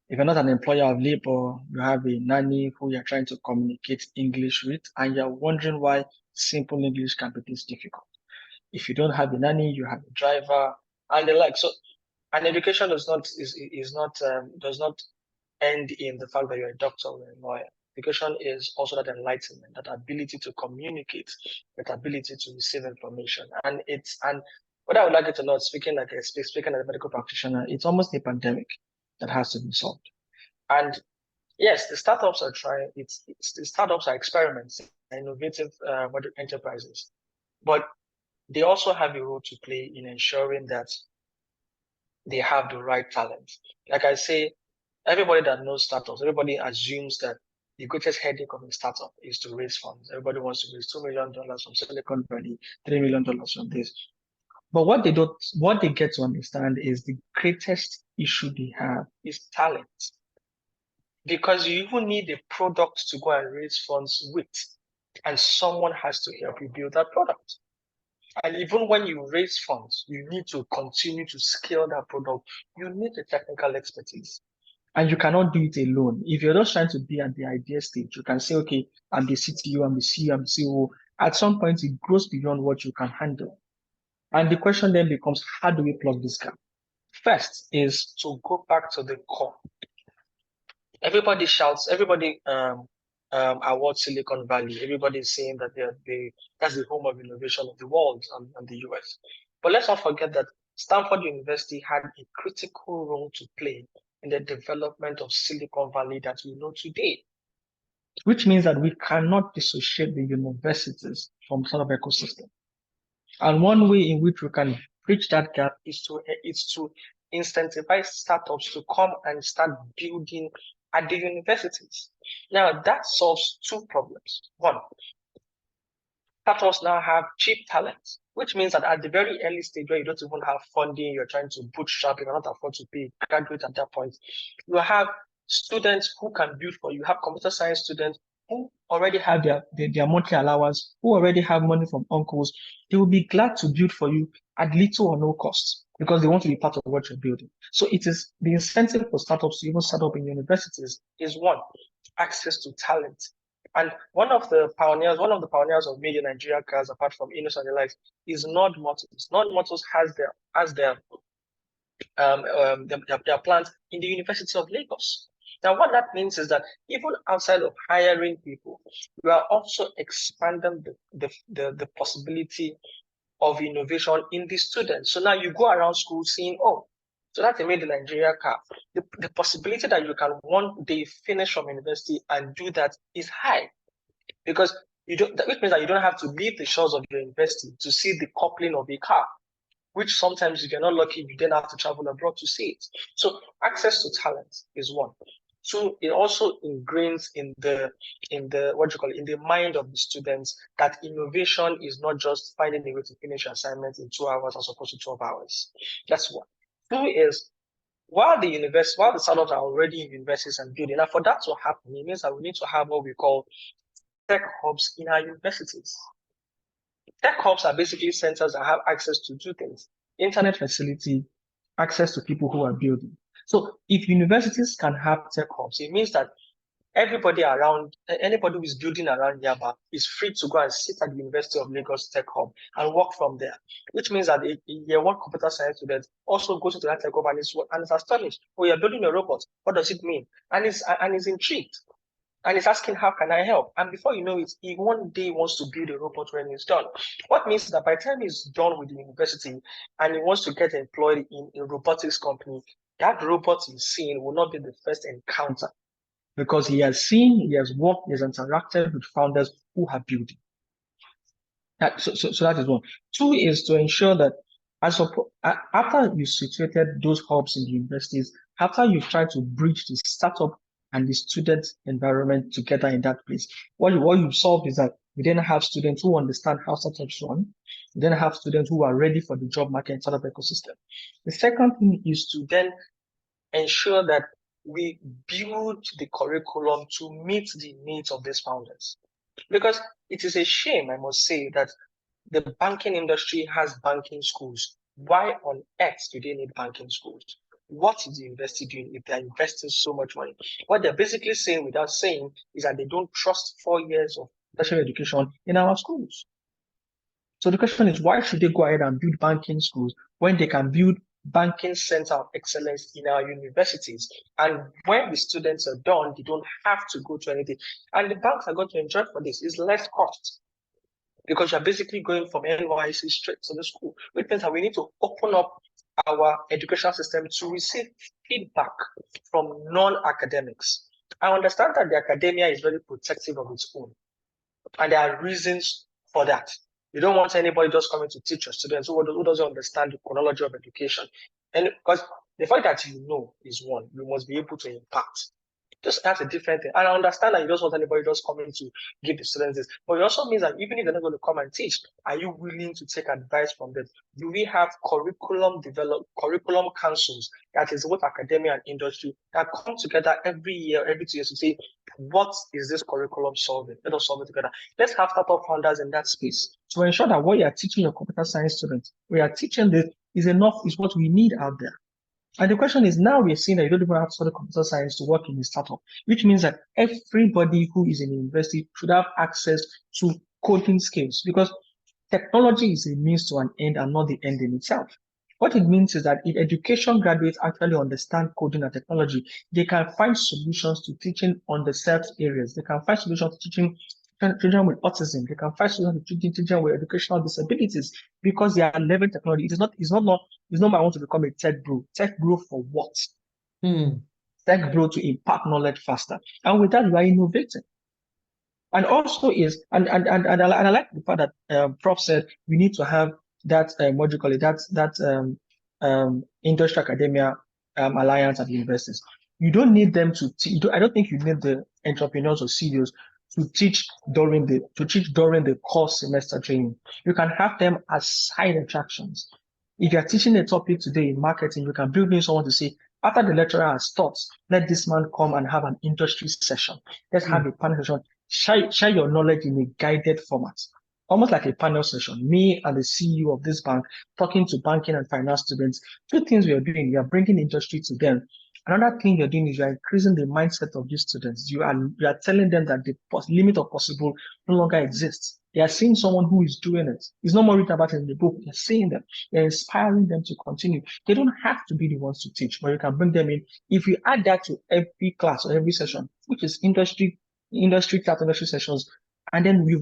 If you're not an employer of labor, you have a nanny who you're trying to communicate English with, and you're wondering why simple English can be this difficult. If you don't have a nanny, you have a driver, and the like. So, an education does not end in the fact that you're a doctor or a lawyer. Education is also that enlightenment, that ability to communicate, that ability to receive information, and what I would like you to know, speaking as a medical practitioner, it's almost a pandemic that has to be solved. And yes, the startups are trying. The startups are experiments, innovative enterprises, but they also have a role to play in ensuring that they have the right talent. Like I say, everybody that knows startups, everybody assumes that the greatest headache of a startup is to raise funds. Everybody wants to raise $2 million from Silicon Valley, $3 million from this. But what they get to understand is the greatest issue they have is talent. Because you even need a product to go and raise funds with, and someone has to help you build that product. And even when you raise funds, you need to continue to scale that product. You need the technical expertise. And you cannot do it alone. If you're just trying to be at the idea stage, you can say, okay, I'm the CTO, I'm the CEO, I'm the CEO. At some point, it grows beyond what you can handle. And the question then becomes, how do we plug this gap? First is to go back to the core. Everybody shouts, everybody awards Silicon Valley. Everybody's saying that that's the home of innovation of the world and the US. But let's not forget that Stanford University had a critical role to play in the development of Silicon Valley that we know today, which means that we cannot dissociate the universities from sort of ecosystem. And one way in which we can bridge that gap is to incentivize startups to come and start building at the universities. Now, that solves two problems. One, startups now have cheap talent, which means that at the very early stage where you don't even have funding, you're trying to bootstrap, you cannot afford to pay graduates at that point, you have students who can build for you. You have computer science students who already have their monthly allowance, who already have money from uncles. They will be glad to build for you at little or no cost because they want to be part of what you're building. So it is the incentive for startups to even start up in universities is one, access to talent. And one of the pioneers of made in Nigeria cars, apart from Inus and the likes, is Nord Motors. Nord Motors has their plant in the University of Lagos. Now, what that means is that even outside of hiring people, we are also expanding the possibility of innovation in the students. So now you go around school seeing, oh, so that's a made in Nigeria car. The possibility that you can one day finish from university and do that is high, because which means that you don't have to leave the shores of your university to see the coupling of a car, which sometimes if you're not lucky, you then have to travel abroad to see it. So access to talent is one. Two, it also ingrains in the mind of the students that innovation is not just finding a way to finish your assignment in 2 hours as opposed to 12 hours. That's one. Two is while the startups are already in universities and building, and for that to happen, it means that we need to have what we call tech hubs in our universities. Tech hubs are basically centers that have access to two things: internet facility, access to people who are building. So if universities can have tech hubs, it means that anybody who is building around Yaba is free to go and sit at the University of Lagos Tech Hub and work from there, which means that a year one computer science student also goes to that tech hub and is astonished. Oh, you're building a robot. What does it mean? And is intrigued. And he's asking, how can I help? And before you know it, he one day wants to build a robot when he's done. What means that by the time he's done with the university and he wants to get employed in a robotics company, that robot he's seeing will not be the first encounter, because he has seen, he has worked, he has interacted with founders who have built it. So that is one. Two is to ensure that after you situated those hubs in the universities, after you've tried to bridge the startup and the student environment together in that place, what you've solved is that we then have students who understand how startups run. We then have students who are ready for the job market and startup ecosystem. The second thing is to then ensure that we build the curriculum to meet the needs of these founders. Because it is a shame, I must say, that the banking industry has banking schools. Why on earth do they need banking schools? What is the university doing if they're investing so much money? What they're basically saying without saying is that they don't trust 4 years of tertiary education in our schools. So the question is, why should they go ahead and build banking schools when they can build banking center of excellence in our universities? And when the students are done, they don't have to go to anything. And the banks are going to enjoy for this. It's less cost, because you're basically going from NYC straight to the school, which means that we need to open up our educational system to receive feedback from non-academics. I understand that the academia is very protective of its own, and there are reasons for that. You don't want anybody just coming to teach your students who doesn't understand the chronology of education. And because the fact that you know is one, you must be able to impact. Just that's a different thing. And I understand that you don't want anybody just coming to give the students this, but it also means that even if they're not going to come and teach, are you willing to take advice from them? Do we have curriculum councils, that is both academia and industry, that come together every year, every 2 years to say, what is this curriculum solving? Let us solve it together. Let's have startup founders in that space to ensure that what you are teaching your computer science students, we are teaching this is enough, is what we need out there. And the question is, now we're seeing that you don't even have to study computer science to work in a startup, which means that everybody who is in the university should have access to coding skills, because technology is a means to an end and not the end in itself. What it means is that if education graduates actually understand coding and technology, they can find solutions to teaching underserved areas. They can find solutions to teaching children with autism. They can find solutions to teaching children with educational disabilities, because they are leveraging technology. It's not I want to become a tech bro. Tech bro for what? Tech bro to impart knowledge faster. And with that, you are innovating. And also is, and I like the fact that Prof said we need to have that what do you call it, that industry academia alliance at the universities. You don't need them to teach. I don't think you need the entrepreneurs or CEOs to teach during the course semester training. You can have them as side attractions. If you're teaching a topic today in marketing, you can bring in someone to say, after the lecturer has taught, let this man come and have an industry session. Let's have a panel session. Share your knowledge in a guided format, almost like a panel session. Me and the CEO of this bank talking to banking and finance students. Two things we are doing. We are bringing industry to them. Another thing you're doing is you are increasing the mindset of these students. You are telling them that the limit of possible no longer exists. They are seeing someone who is doing it. It's not more written about it in the book. You're seeing them. You're inspiring them to continue. They don't have to be the ones to teach, but you can bring them in. If you add that to every class or every session, which is industry sessions, and then you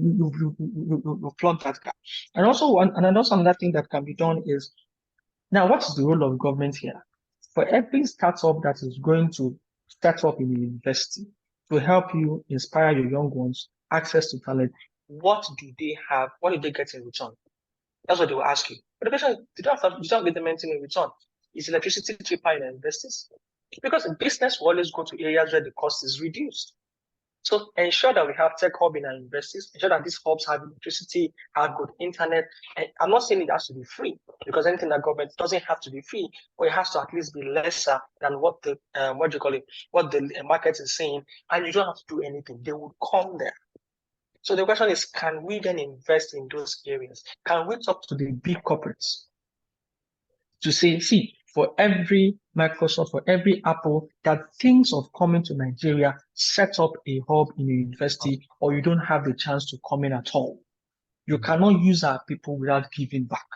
plug that gap. And also another thing that can be done is, now what is the role of government here? For every startup that is going to start up in a university to help you inspire your young ones, access to talent, what do they have? What do they get in return? That's what they will ask you. But the question is, you don't get them anything in return. Is electricity cheaper in universities? Because business will always go to areas where the cost is reduced. So ensure that we have tech hub in our universities, ensure that these hubs have electricity, have good internet. And I'm not saying it has to be free, because anything that government doesn't have to be free, but it has to at least be lesser than what the what the market is saying, and you don't have to do anything. They would come there. So the question is, can we then invest in those areas? Can we talk to the big corporates to say, see, for every Microsoft, for every Apple that thinks of coming to Nigeria, set up a hub in a university, or you don't have the chance to come in at all. You cannot use our people without giving back.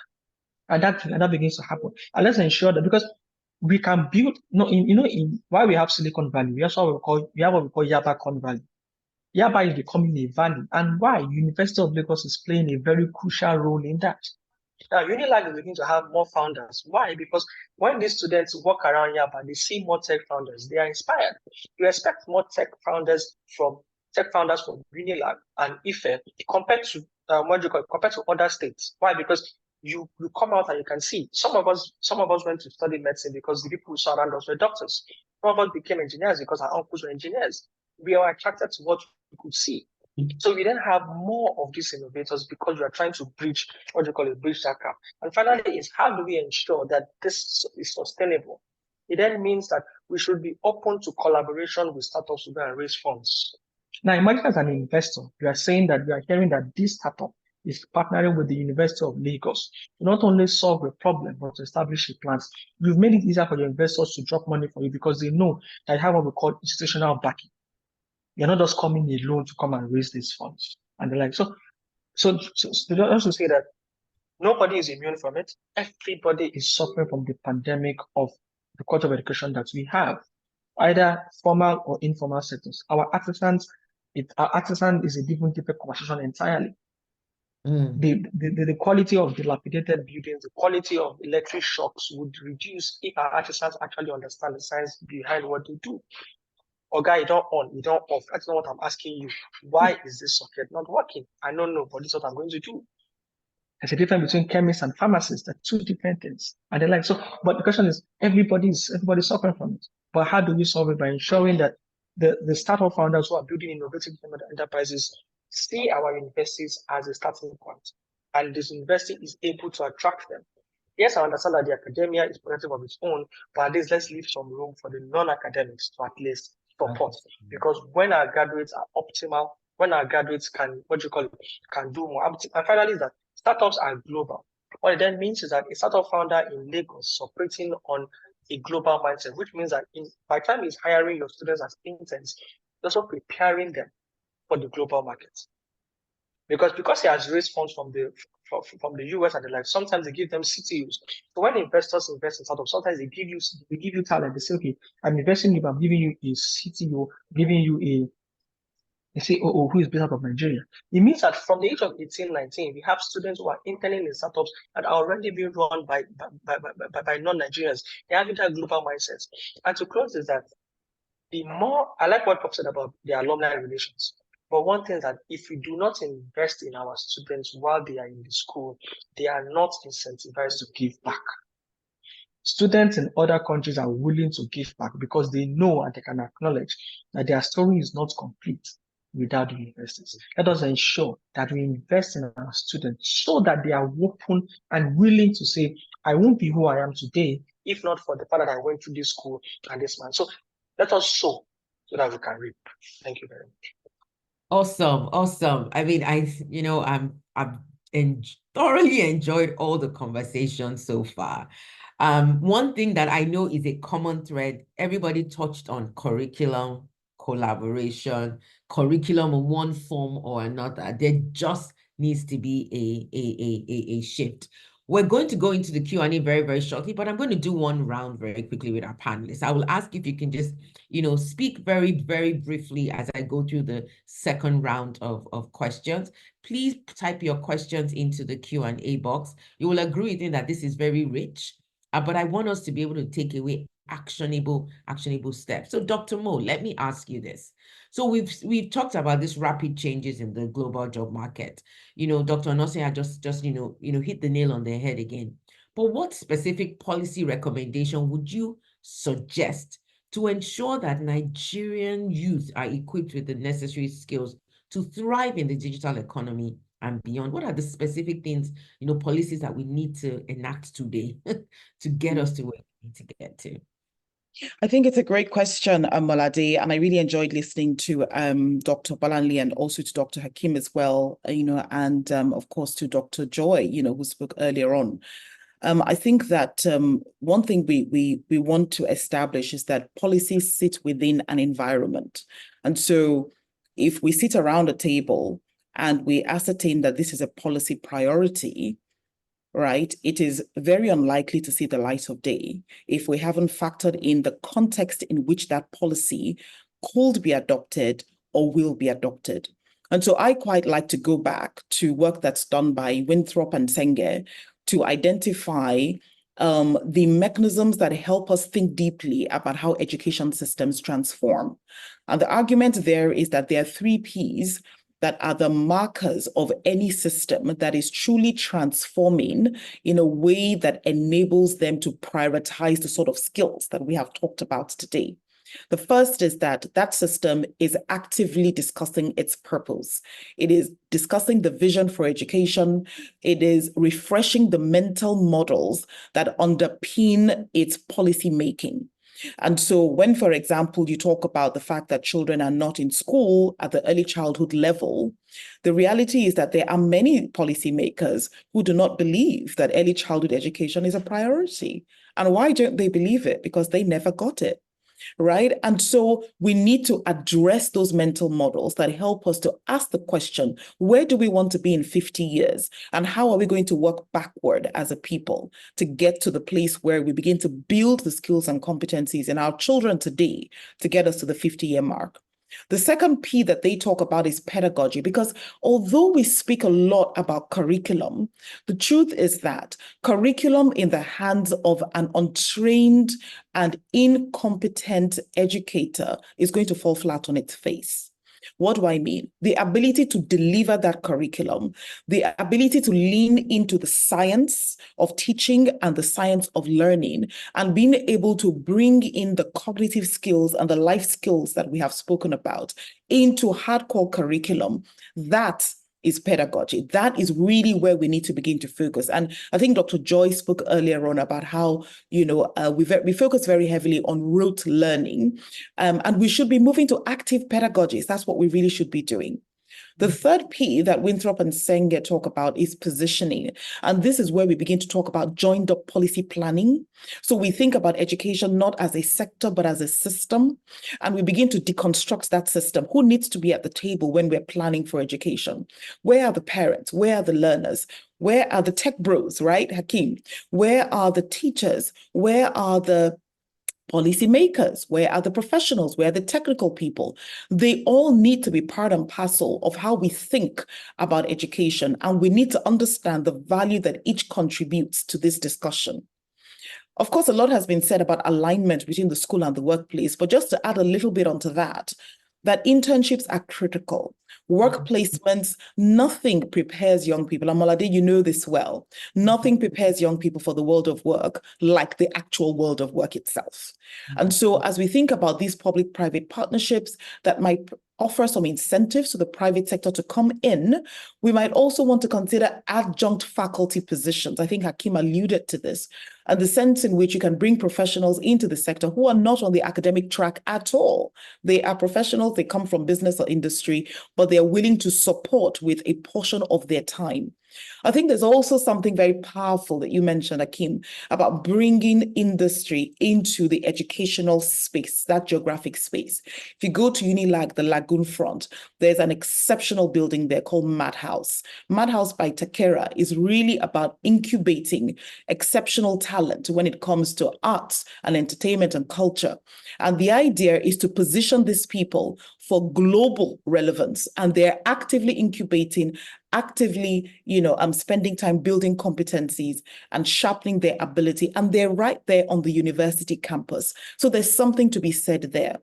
And that begins to happen. And let's ensure that, because we can build, in why we have Silicon Valley, we have what we call Yaba Valley. Yaba is becoming a valley. And why? University of Lagos is playing a very crucial role in that. Now, Unilag is looking to have more founders. Why? Because when these students walk around Yaba, they see more tech founders. They are inspired. You expect more tech founders from Unilag and IFE compared to compared to other states. Why? Because you come out and you can see some of us went to study medicine because the people who surround us were doctors. Some of us became engineers because our uncles were engineers. We are attracted to what we could see. So we then have more of these innovators because we are trying to bridge bridge that gap. And finally is, how do we ensure that this is sustainable? It then means that we should be open to collaboration with startups to go and raise funds. Now imagine as an investor, you are saying that you are hearing that this startup is partnering with the University of Lagos to not only solve a problem, but to establish a plan. You've made it easier for your investors to drop money for you because they know that you have what we call institutional backing. You're not just coming alone to come and raise these funds. And they're like, so they also say that nobody is immune from it. Everybody is suffering from the pandemic of the culture of education that we have, either formal or informal sectors. Our artisan is a different conversation entirely. The quality of dilapidated buildings, the quality of electric shocks would reduce if our artisans actually understand the science behind what they do. Or guy, you don't on, you don't off. That's not what I'm asking you. Why is this socket not working? I don't know, but this is what I'm going to do. There's a difference between chemists and pharmacists. They're two different things. And they're like, so, but the question is, everybody's suffering from it. But how do we solve it? By ensuring that the startup founders who are building innovative enterprises see our universities as a starting point, and this university is able to attract them. Yes, I understand that the academia is productive of its own, but at least let's leave some room for the non-academics to at least support. Because when our graduates are optimal, when our graduates can, can do more. And finally, is that startups are global. What it then means is that a startup founder in Lagos is operating on a global mindset, which means that by the time he's hiring your students as interns, he's also preparing them for the global market. Because he has raised funds from the US and the like, sometimes they give them CTUs. So when investors invest in startups, sometimes they give you talent. They say, okay, I'm investing in you, I'm giving you a CTU, giving you they say, who is based out of Nigeria. It means that from the age of 18, 19, we have students who are interning in startups that are already being run by non-Nigerians. They have that global mindset. And to close is that I like what Pop said about the alumni relations. But one thing is that if we do not invest in our students while they are in the school, they are not incentivized to give back. Students in other countries are willing to give back because they know and they can acknowledge that their story is not complete without the universities. Let us ensure that we invest in our students so that they are open and willing to say, I won't be who I am today if not for the fact that I went through this school and this man. So let us sow so that we can reap. Thank you very much. Awesome, awesome. I mean, I've thoroughly enjoyed all the conversations so far. One thing that I know is a common thread, everybody touched on curriculum, collaboration, curriculum in one form or another. There just needs to be a shift. We're going to go into the Q&A very, very shortly, but I'm going to do one round very quickly with our panelists. I will ask if you can just, speak very, very briefly as I go through the second round of questions. Please type your questions into the Q&A box. You will agree with me that this is very rich, but I want us to be able to take away actionable steps. So Dr. Mo, let me ask you this. So we've talked about these rapid changes in the global job market. Dr. Onosia just hit the nail on the head again. But what specific policy recommendation would you suggest to ensure that Nigerian youth are equipped with the necessary skills to thrive in the digital economy and beyond? What are the specific things, policies that we need to enact today to get us to where we need to get to? I think it's a great question, Malade, and I really enjoyed listening to Dr. Balanli and also to Dr. Hakim as well, and of course to Dr. Joy, who spoke earlier on. I think that one thing we want to establish is that policies sit within an environment. And so if we sit around a table and we ascertain that this is a policy priority, right, it is very unlikely to see the light of day if we haven't factored in the context in which that policy could be adopted or will be adopted. And so I quite like to go back to work that's done by Winthrop and Senge to identify the mechanisms that help us think deeply about how education systems transform. And the argument there is that there are 3 Ps that are the markers of any system that is truly transforming in a way that enables them to prioritize the sort of skills that we have talked about today. The first is that that system is actively discussing its purpose. It is discussing the vision for education. It is refreshing the mental models that underpin its policy making. And so when, for example, you talk about the fact that children are not in school at the early childhood level, the reality is that there are many policymakers who do not believe that early childhood education is a priority. And why don't they believe it? Because they never got it. Right? And so we need to address those mental models that help us to ask the question, where do we want to be in 50 years? And how are we going to work backward as a people to get to the place where we begin to build the skills and competencies in our children today to get us to the 50-year mark? The second P that they talk about is pedagogy, because although we speak a lot about curriculum, the truth is that curriculum in the hands of an untrained and incompetent educator is going to fall flat on its face. What do I mean? The ability to deliver that curriculum, the ability to lean into the science of teaching and the science of learning, and being able to bring in the cognitive skills and the life skills that we have spoken about into hardcore curriculum. That is pedagogy. That is really where we need to begin to focus. And I think Dr. Joy spoke earlier on about how, we focus very heavily on rote learning, and we should be moving to active pedagogies. That's what we really should be doing. The third P that Winthrop and Senge talk about is positioning. And this is where we begin to talk about joined up policy planning. So we think about education not as a sector, but as a system. And we begin to deconstruct that system. Who needs to be at the table when we're planning for education? Where are the parents? Where are the learners? Where are the tech bros, right, Hakeem? Where are the teachers? Where are the policymakers? Where are the professionals? Where are the technical people? They all need to be part and parcel of how we think about education. And we need to understand the value that each contributes to this discussion. Of course, a lot has been said about alignment between the school and the workplace, but just to add a little bit onto that internships are critical. Work placements, nothing prepares young people. Amalade, you know this well. Nothing prepares young people for the world of work like the actual world of work itself. And so as we think about these public-private partnerships that might offer some incentives to the private sector to come in, we might also want to consider adjunct faculty positions. I think Hakeem alluded to this, and the sense in which you can bring professionals into the sector who are not on the academic track at all. They are professionals, they come from business or industry, but they are willing to support with a portion of their time. I think there's also something very powerful that you mentioned, Hakeem, about bringing industry into the educational space, that geographic space. If you go to Unilag, the Lagoon Front, there's an exceptional building there called Madhouse. Madhouse by Takera is really about incubating exceptional talent when it comes to arts and entertainment and culture. And the idea is to position these people for global relevance, and they're actively incubating, actively, spending time building competencies and sharpening their ability. And they're right there on the university campus. So there's something to be said there.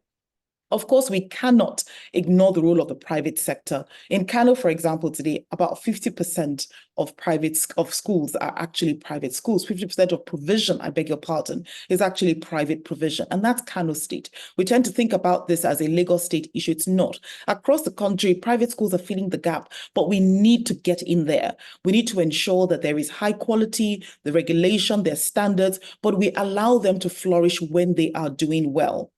Of course, we cannot ignore the role of the private sector. In Kano, for example, today, about 50% of schools are actually private schools. 50% of provision, I beg your pardon, is actually private provision. And that's Kano State. We tend to think about this as a Lagos State issue. It's not. Across the country, private schools are filling the gap, but we need to get in there. We need to ensure that there is high quality, the regulation, their standards, but we allow them to flourish when they are doing well.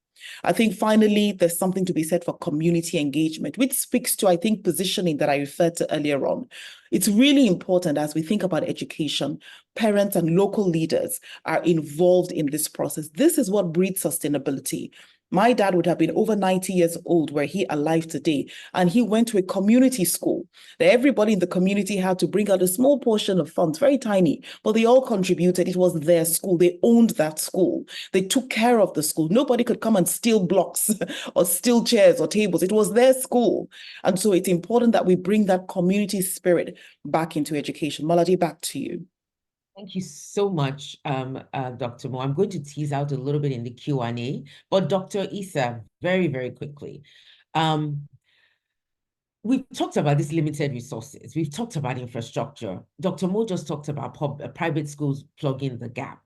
I think finally, there's something to be said for community engagement, which speaks to, I think, positioning that I referred to earlier on. It's really important as we think about education, parents and local leaders are involved in this process. This is what breeds sustainability. My dad would have been over 90 years old were he alive today, and he went to a community school that everybody in the community had to bring out a small portion of funds, very tiny, but they all contributed. It was their school. They owned that school. They took care of the school. Nobody could come and steal blocks or steal chairs or tables. It was their school. And so it's important that we bring that community spirit back into education. Maladi, back to you. Thank you so much, Dr. Mo. I'm going to tease out a little bit in the Q&A, but Dr. Issa, very, very quickly. We've talked about these limited resources. We've talked about infrastructure. Dr. Mo just talked about private schools plugging the gap.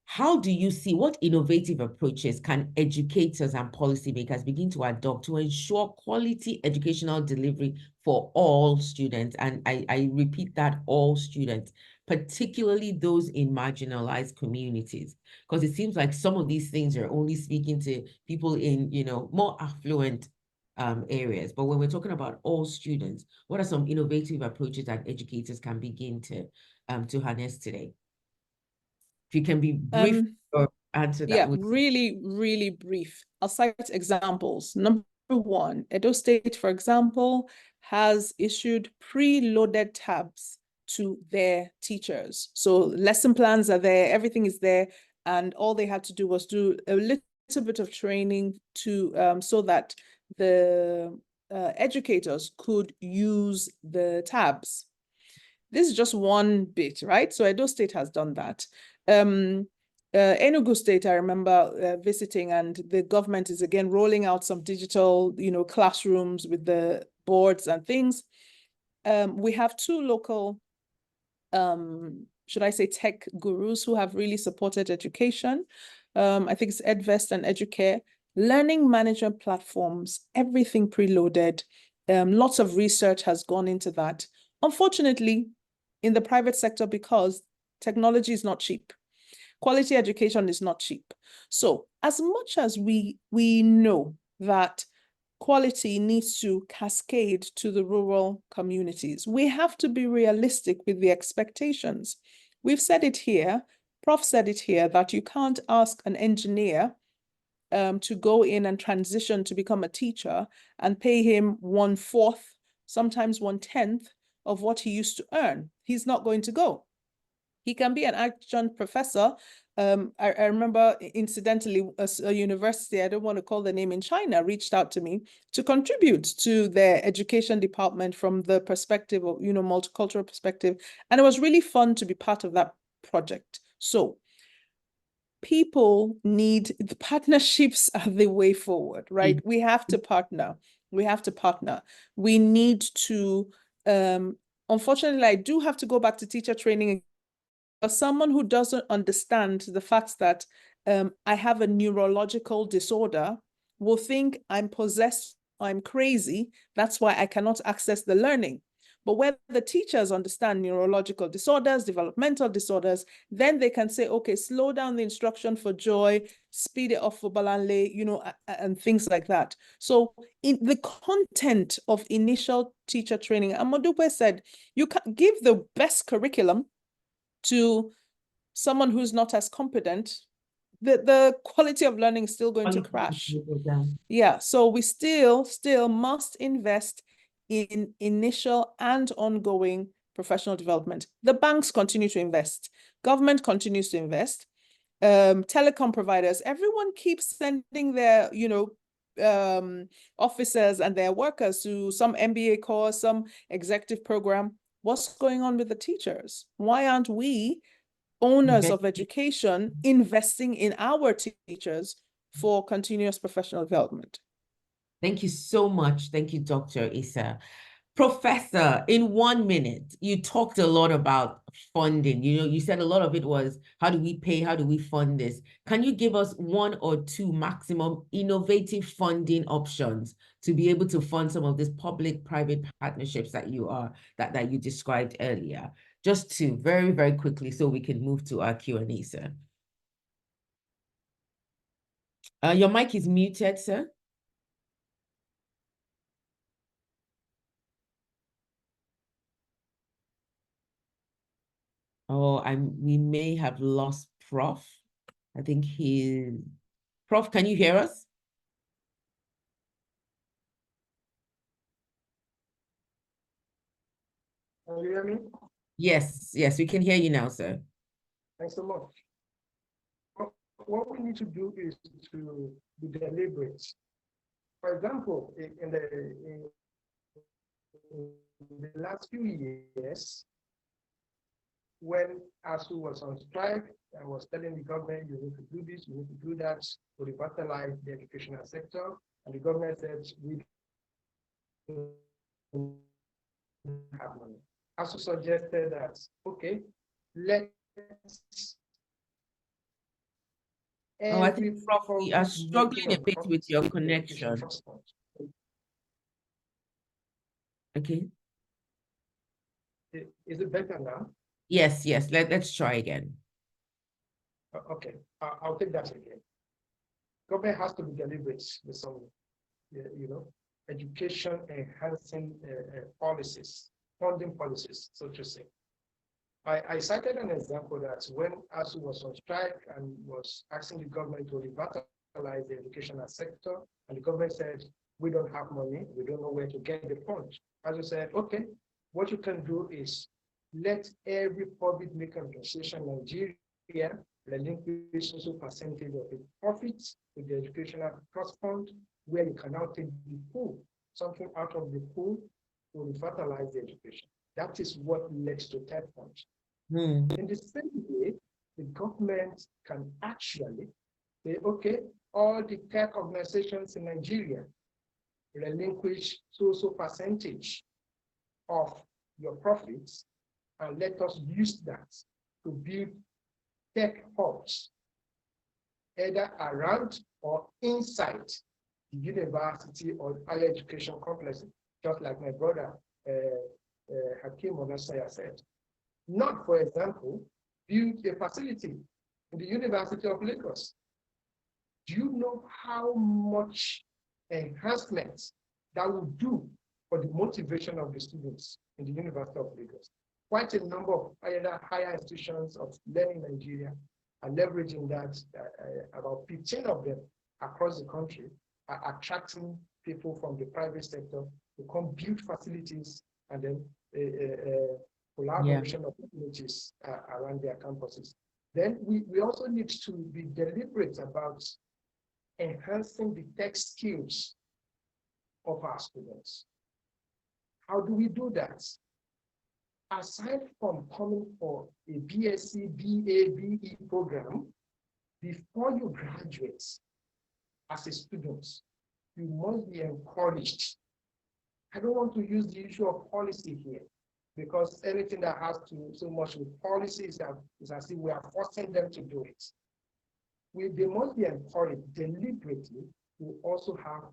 How do you see, what innovative approaches can educators and policymakers begin to adopt to ensure quality educational delivery for all students? And I repeat that, all students, particularly those in marginalized communities, because it seems like some of these things are only speaking to people in, more affluent areas. But when we're talking about all students, what are some innovative approaches that educators can begin to harness today? If you can be brief or answer that. Yeah, really, really brief. I'll cite examples. Number one, Edo State, for example, has issued preloaded tabs to their teachers. So lesson plans are there, everything is there, and all they had to do was do a little bit of training to so that the educators could use the tabs. This is just one bit, right? So Edo State has done that. Enugu State, I remember visiting, and the government is again rolling out some digital, classrooms with the boards and things. We have two local, should I say, tech gurus who have really supported education. I think it's EdVest and Educare. Learning management platforms, everything preloaded. Lots of research has gone into that. Unfortunately, in the private sector, because technology is not cheap. Quality education is not cheap. So as much as we know that quality needs to cascade to the rural communities, we have to be realistic with the expectations. We've said it here, Prof said it here, that you can't ask an engineer to go in and transition to become a teacher and pay him 1/4, sometimes 1/10 of what he used to earn. He's not going to go. He can be an adjunct professor. I remember, incidentally, a university, I don't want to call the name, in China, reached out to me to contribute to their education department from the perspective of, multicultural perspective. And it was really fun to be part of that project. So people need, the partnerships are the way forward, right? We have to partner. We have to partner. We need to, unfortunately, I do have to go back to teacher training. As someone who doesn't understand the fact that I have a neurological disorder will think I'm possessed, I'm crazy, that's why I cannot access the learning. But when the teachers understand neurological disorders, developmental disorders, then they can say, okay, slow down the instruction for Joy, speed it up for Balanle, and things like that. So in the content of initial teacher training, Amadupe said, you can give the best curriculum to someone who's not as competent, the quality of learning is still going to crash. Yeah, so we still must invest in initial and ongoing professional development. The banks continue to invest. Government continues to invest. Telecom providers, everyone keeps sending their, officers and their workers to some MBA course, some executive program. What's going on with the teachers? Why aren't we, owners of education, investing in our teachers for continuous professional development? Thank you so much. Thank you, Dr. Issa. Professor, in 1 minute, you talked a lot about funding. You said a lot of it was, how do we pay? How do we fund this? Can you give us 1 or 2 maximum innovative funding options to be able to fund some of these public-private partnerships that you described earlier? Just 2, very, very quickly, so we can move to our Q&A, sir. Your mic is muted, sir. Oh, we may have lost Prof. I think Prof, can you hear us? Can you hear me? Yes, we can hear you now, sir. Thanks so much. What we need to do is to be deliberate. For example, in the last few years, when ASU was on strike, I was telling the government, you need to do this, you need to do that to revitalize the educational sector. And the government said, we don't have money. ASU suggested that, okay, let's I think, Prof, we are struggling a bit with your connection. Okay. Is it better now? Yes. Let's try again. Okay, I'll take that again. Government has to be deliberate with some, education enhancing policies, funding policies, so to say. I cited an example that when ASU was on strike and was asking the government to revitalize the educational sector, and the government said, we don't have money, we don't know where to get the funds. ASU said, okay, what you can do is let every public maker organization in Nigeria relinquish also percentage of the profits to the educational trust fund, where you can now take the pool, something out of the pool to revitalize the education. That is what led to TED funds. In the same way, the government can actually say, okay, all the tech organizations in Nigeria relinquish so percentage of your profits, and let us use that to build tech hubs, either around or inside the university or higher education complexes, just like my brother Hakeem Onasaya said. Not, for example, build a facility in the University of Lagos. Do you know how much enhancement that would do for the motivation of the students in the University of Lagos? Quite a number of higher institutions of learning in Nigeria are leveraging that. About 15 of them across the country are attracting people from the private sector to come build facilities and then collaboration of communities around their campuses. Then we also need to be deliberate about enhancing the tech skills of our students. How do we do that? Aside from coming for a BSc, BA, BE program, before you graduate as a student, you must be encouraged. I don't want to use the issue of policy here, because anything that has to do so much with policy is as if we are forcing them to do it. They must be encouraged deliberately to also have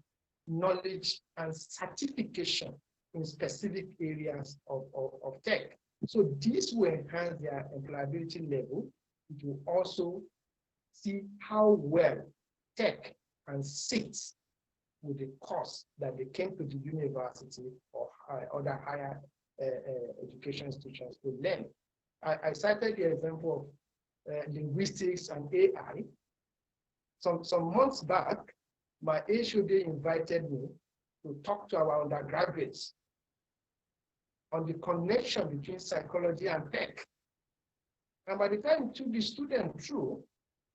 knowledge and certification in specific areas of tech. So this will enhance their employability level. It will also see how well tech can sit with the course that they came to the university or other higher education institutions to learn. I cited the example of linguistics and AI. Some months back, my HOD invited me to talk to our undergraduates on the connection between psychology and tech. And by the time to the student through,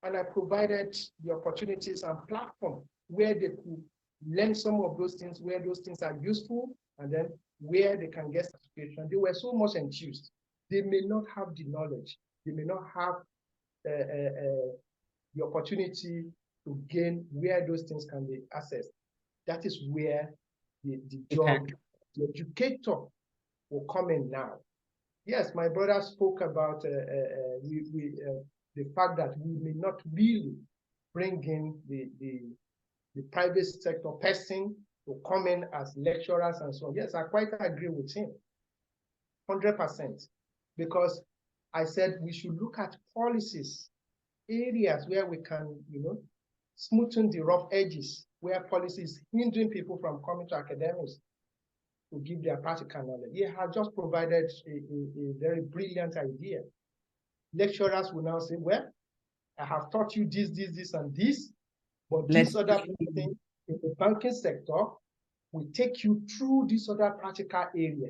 and I provided the opportunities and platform where they could learn some of those things, where those things are useful, and then where they can get certification. They were so much enthused. They may not have the knowledge. They may not have the opportunity to gain where those things can be accessed. That is where the job, the educator will come in now. Yes, my brother spoke about the fact that we may not really bring in the private sector person to come in as lecturers and so on. Yes, I quite agree with him, 100%, because I said we should look at policies, areas where we can, smoothen the rough edges, where policy is hindering people from coming to academics to give their practical knowledge. He has just provided a very brilliant idea. Lecturers will now say, well, I have taught you this, and this, but this other thing in the banking sector will take you through this other practical area.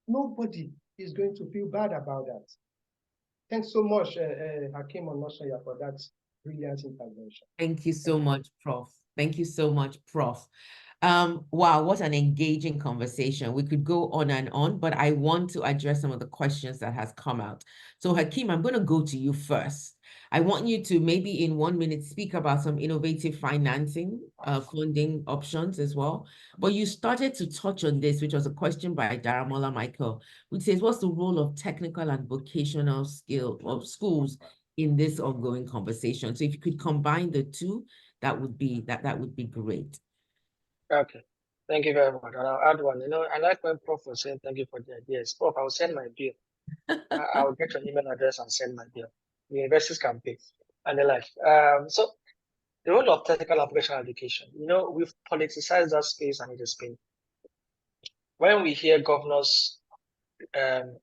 Nobody is going to feel bad about that. Thanks so much, Hakeem Onosanya, for that brilliant intervention. Thank you so much, Prof. Thank you so much, Prof. Wow, what an engaging conversation. We could go on and on, but I want to address some of the questions that has come out. So Hakeem, I'm going to go to you first. I want you to maybe in 1 minute speak about some innovative financing, funding options as well. But you started to touch on this, which was a question by Daramola Michael, which says, what's the role of technical and vocational skill of schools in this ongoing conversation? So if you could combine the two, that would be great. Okay, thank you very much. And I'll add one. I like when Prof was saying thank you for the ideas. Prof, I'll send my bill. I'll get your email address and send my bill. The universities can pay and the like. So the role of technical and vocational education, we've politicized that space, and it has been. When we hear governors, upgrading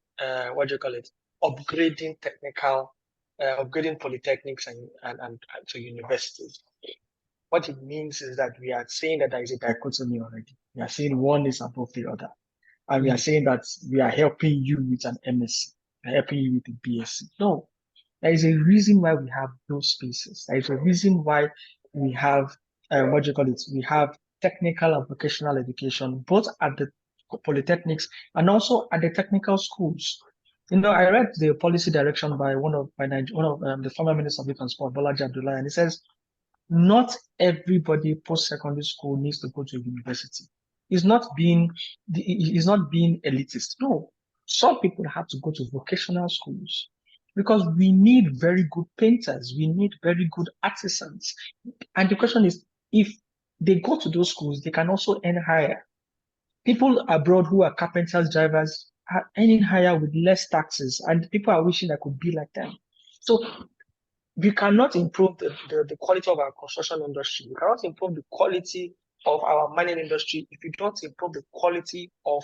upgrading polytechnics and to universities, what it means is that we are saying that there is a dichotomy already. We are saying one is above the other. And we are saying that we are helping you with an MSc, we are helping you with a BSc. No, there is a reason why we have those spaces. There is a reason why we have, we have technical and vocational education, both at the polytechnics and also at the technical schools. I read the policy direction by one of the former minister of youth and sport, Bolaji Abdullahi, and he says not everybody post-secondary school needs to go to university. It's not being elitist. No, some people have to go to vocational schools because we need very good painters, we need very good artisans. And the question is, if they go to those schools, they can also earn higher. People abroad who are carpenters, drivers are earning higher with less taxes, and people are wishing I could be like them. So we cannot improve the quality of our construction industry. We cannot improve the quality of our mining industry if we don't improve the quality of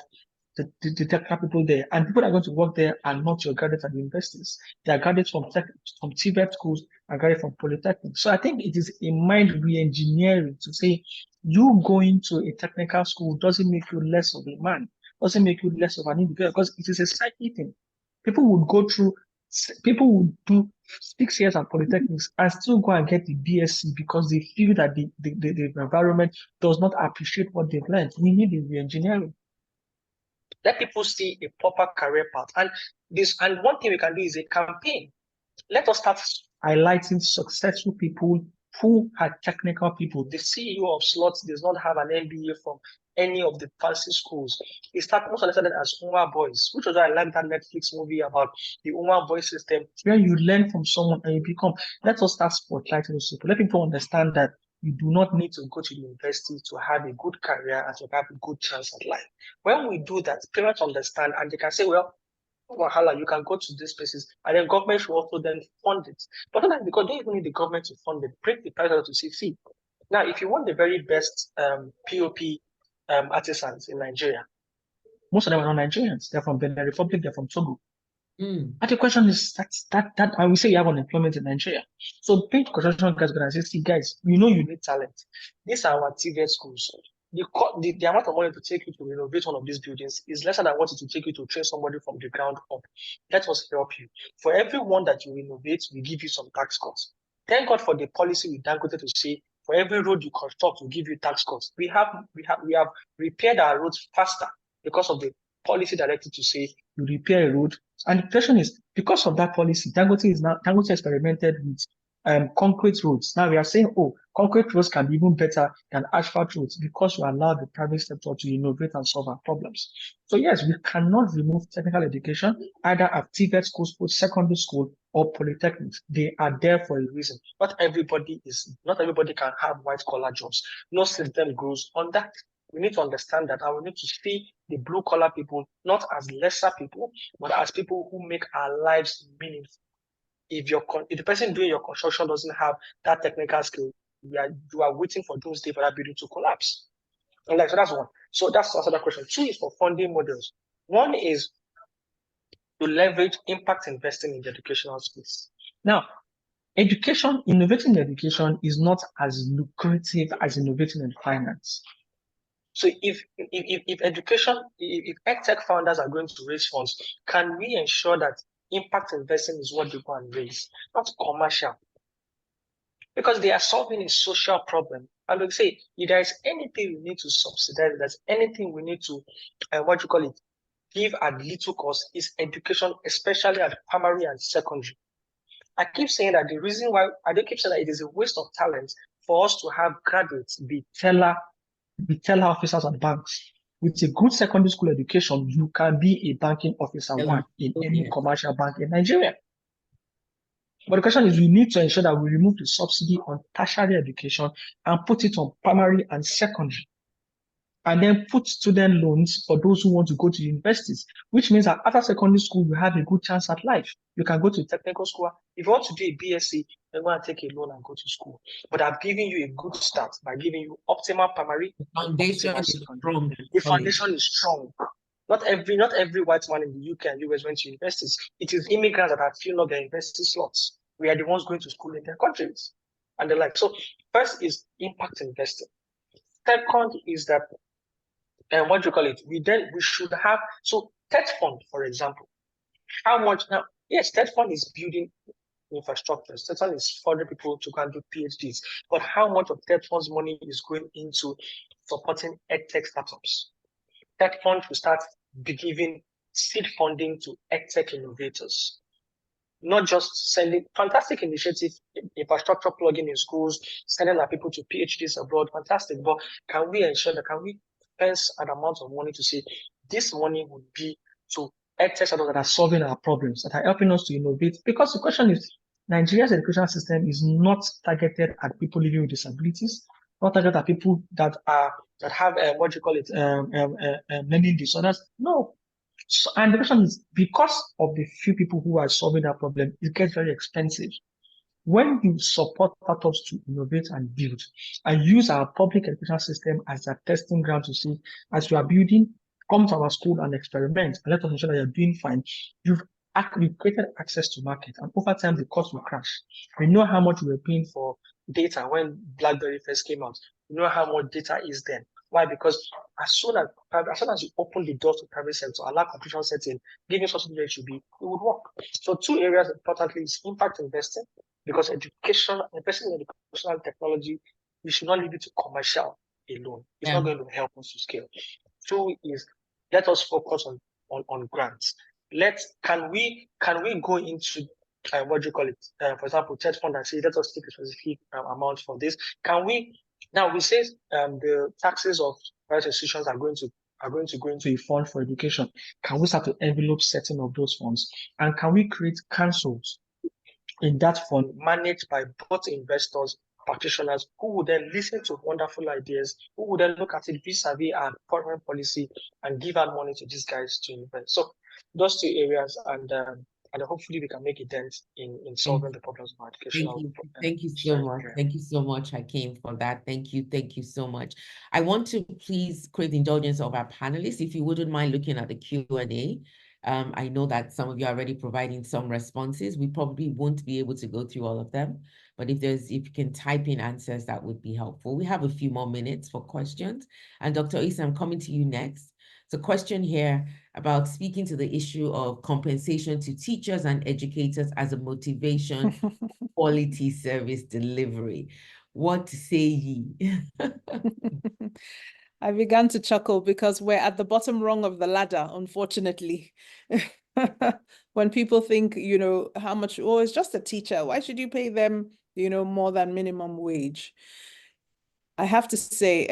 the technical people there. And people that are going to work there are not your graduates and universities. They are graduates from TVET schools and graduates from polytechnics. So I think it is a mind re-engineering to say you going to a technical school doesn't make you less of a man, doesn't make you less of an individual, because it is a cycle thing. People would do 6 years at polytechnics and still go and get the BSc because they feel that the environment does not appreciate what they've learned. We need a re-engineering. Let people see a proper career path. And one thing we can do is a campaign. Let us start highlighting successful people who are technical people. The CEO of Slots does not have an MBA from any of the fancy schools. He started most of as Uma Boys, which was why I like that Netflix movie about the Uma Boys system, where you learn from someone and you become. Let us start spotlighting those people. Let people understand that you do not need to go to university to have a good career and to have a good chance at life. When we do that, parents understand and they can say, well, Wahala, you can go to these places, and then government should also then fund it. But sometimes because they don't even need the government to fund it, break the price to see fee. Now, if you want the very best POP artisans in Nigeria, most of them are not Nigerians. They're from Benin Republic, they're from Togo. And the question is that and we say you have unemployment in Nigeria. So paid construction guys gonna say, see guys, you need talent. These are our TVET schools. The amount of money to take you to renovate one of these buildings is lesser than what it will take you to train somebody from the ground up. Let us help you. For every one that you renovate, we give you some tax cuts. Thank God for the policy with Dangote to say, for every road you construct, we give you tax cuts. We have repaired our roads faster because of the policy directed to say you repair a road. And the question is, because of that policy, Dangote experimented with concrete roads. Now we are saying, oh, concrete roads can be even better than asphalt roads because we allow the private sector to innovate and solve our problems. So yes, we cannot remove technical education either at TVET schools, secondary school, or polytechnics. They are there for a reason. Not everybody can have white collar jobs. No system grows on that. We need to understand that, and we need to see the blue collar people not as lesser people, but as people who make our lives meaningful. If the person doing your construction doesn't have that technical skill, you are waiting for doomsday for that building to collapse. So that's one. So that's another question. 2 is for funding models. 1 is to leverage impact investing in the educational space. Now, innovating in education is not as lucrative as innovating in finance. So if EdTech founders are going to raise funds, can we ensure that impact investing is what they go and raise, not commercial? Because they are solving a social problem. And we say, if there is anything we need to subsidize, if there's anything we need to, give at little cost, is education, especially at primary and secondary. I keep saying that the reason why, I don't keep saying that it is a waste of talent for us to have graduates be teller officers at banks. With a good secondary school education, you can be a banking officer in any commercial bank in Nigeria. But the question is, we need to ensure that we remove the subsidy on tertiary education and put it on primary and secondary. And then put student loans for those who want to go to universities, which means that after secondary school, you have a good chance at life. You can go to technical school. If you want to do a BSc, then go and take a loan and go to school. But I've given you a good start by giving you optimal primary. The foundation is strong. The foundation is strong. Not every white man in the UK and US went to universities. It is immigrants that have filled up their university slots. We are the ones going to school in their countries. And the like. So first is impact investing. Second is that, we should have, so TED Fund, for example, how much now? Yes, TED Fund is building infrastructure. TED Fund is funding people to go and do PhDs. But how much of TED Fund's money is going into supporting EdTech startups? TED Fund will start giving seed funding to EdTech innovators. Not just sending fantastic initiative, infrastructure plugging in schools, sending our people to PhDs abroad, fantastic. But can we ensure that can we spend an amount of money to say this money would be to EdTech startups that are solving our problems, that are helping us to innovate? Because the question is, Nigeria's education system is not targeted at people living with disabilities, not targeted at people that have what you call it, learning disorders. No. So, and the question is, because of the few people who are solving that problem, it gets very expensive. When you support startups to innovate and build, and use our public education system as a testing ground to see, as you are building, come to our school and experiment, and let us ensure that you're doing fine. You've created access to market, and over time, the cost will crash. We know how much we were paying for data when BlackBerry first came out. We know how much data is then. Why? Because as soon as you open the doors to private sector, allow competition setting, giving something where it should be, it would work. So 2 areas importantly is impact investing, because investing in educational technology, we should not leave it to commercial alone. It's not going to help us to scale. 2 is let us focus on grants. Can we go into what do you call it? For example, TED fund and say let us take a specific amount for this. Can we? Now we say the taxes of private institutions are going to go into a fund for education. Can we start to envelope setting of those funds? And can we create councils in that fund managed by both investors, practitioners, who would then listen to wonderful ideas, who would then look at it vis-a-vis our foreign policy and give out money to these guys to invest? So those 2 areas, and hopefully we can make a dent in solving the problems of our educational. Thank you so much. Thank you so much, Hakeem, for that. Thank you so much. I want to please crave the indulgence of our panelists, if you wouldn't mind looking at the Q&A. I know that some of you are already providing some responses. We probably won't be able to go through all of them, but if you can type in answers, that would be helpful. We have a few more minutes for questions. And Dr. Issa, I'm coming to you next. So question here about speaking to the issue of compensation to teachers and educators as a motivation for quality service delivery. What say ye? I began to chuckle because we're at the bottom rung of the ladder, unfortunately. When people think, how much, it's just a teacher. Why should you pay them, more than minimum wage? I have to say,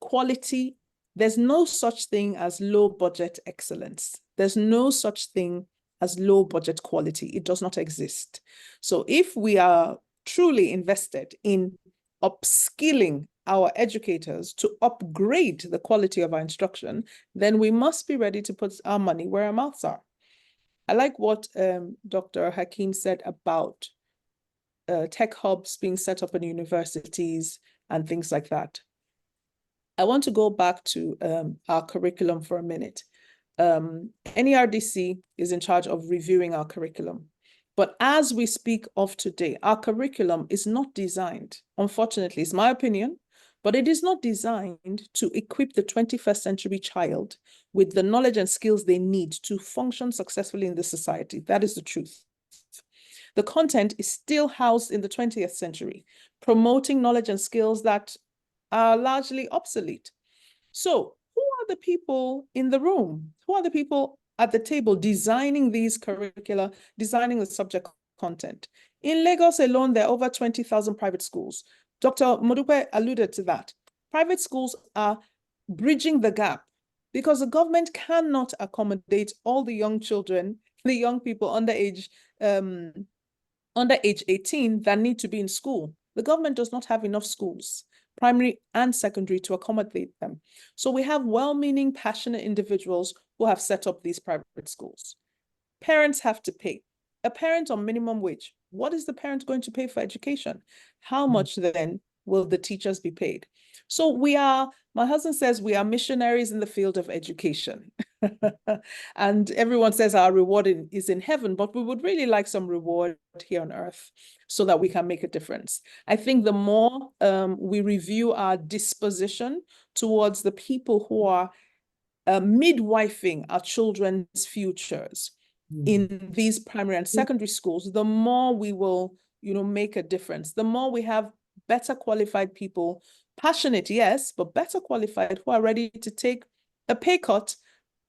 quality, there's no such thing as low budget excellence. There's no such thing as low budget quality. It does not exist. So if we are truly invested in upskilling our educators to upgrade the quality of our instruction, then we must be ready to put our money where our mouths are. I like what Dr. Hakeem said about tech hubs being set up in universities and things like that. I want to go back to our curriculum for a minute. NERDC is in charge of reviewing our curriculum. But as we speak of today, our curriculum is not designed, unfortunately, it's my opinion, but it is not designed to equip the 21st century child with the knowledge and skills they need to function successfully in this society. That is the truth. The content is still housed in the 20th century, promoting knowledge and skills that are largely obsolete. So who are the people in the room? Who are the people at the table designing these curricula, designing the subject content? In Lagos alone, there are over 20,000 private schools. Dr. Modupe alluded to that. Private schools are bridging the gap because the government cannot accommodate all the young children, the young people under age 18 that need to be in school. The government does not have enough schools, primary and secondary, to accommodate them. So we have well-meaning, passionate individuals who have set up these private schools. Parents have to pay. A parent on minimum wage, what is the parent going to pay for education? How much then will the teachers be paid? So my husband says we are missionaries in the field of education. And everyone says our reward is in heaven, but we would really like some reward here on earth so that we can make a difference. I think the more we review our disposition towards the people who are midwifing our children's futures in these primary and secondary schools, the more we will, make a difference. The more we have better qualified people, passionate, yes, but better qualified, who are ready to take a pay cut,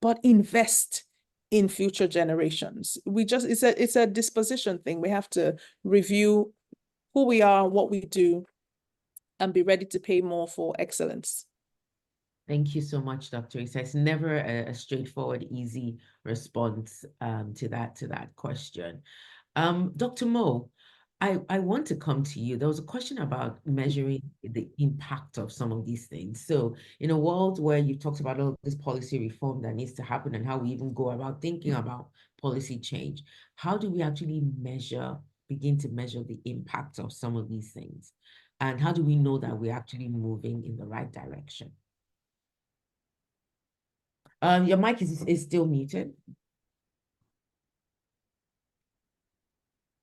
but invest in future generations. It's a disposition thing. We have to review who we are, what we do, and be ready to pay more for excellence. Thank you so much, Dr. Issa. It's never a straightforward, easy response to that question. Dr. Mo, I want to come to you. There was a question about measuring the impact of some of these things. So in a world where you talked about all this policy reform that needs to happen and how we even go about thinking about policy change, how do we actually begin to measure the impact of some of these things? And how do we know that we're actually moving in the right direction? Your mic is still muted.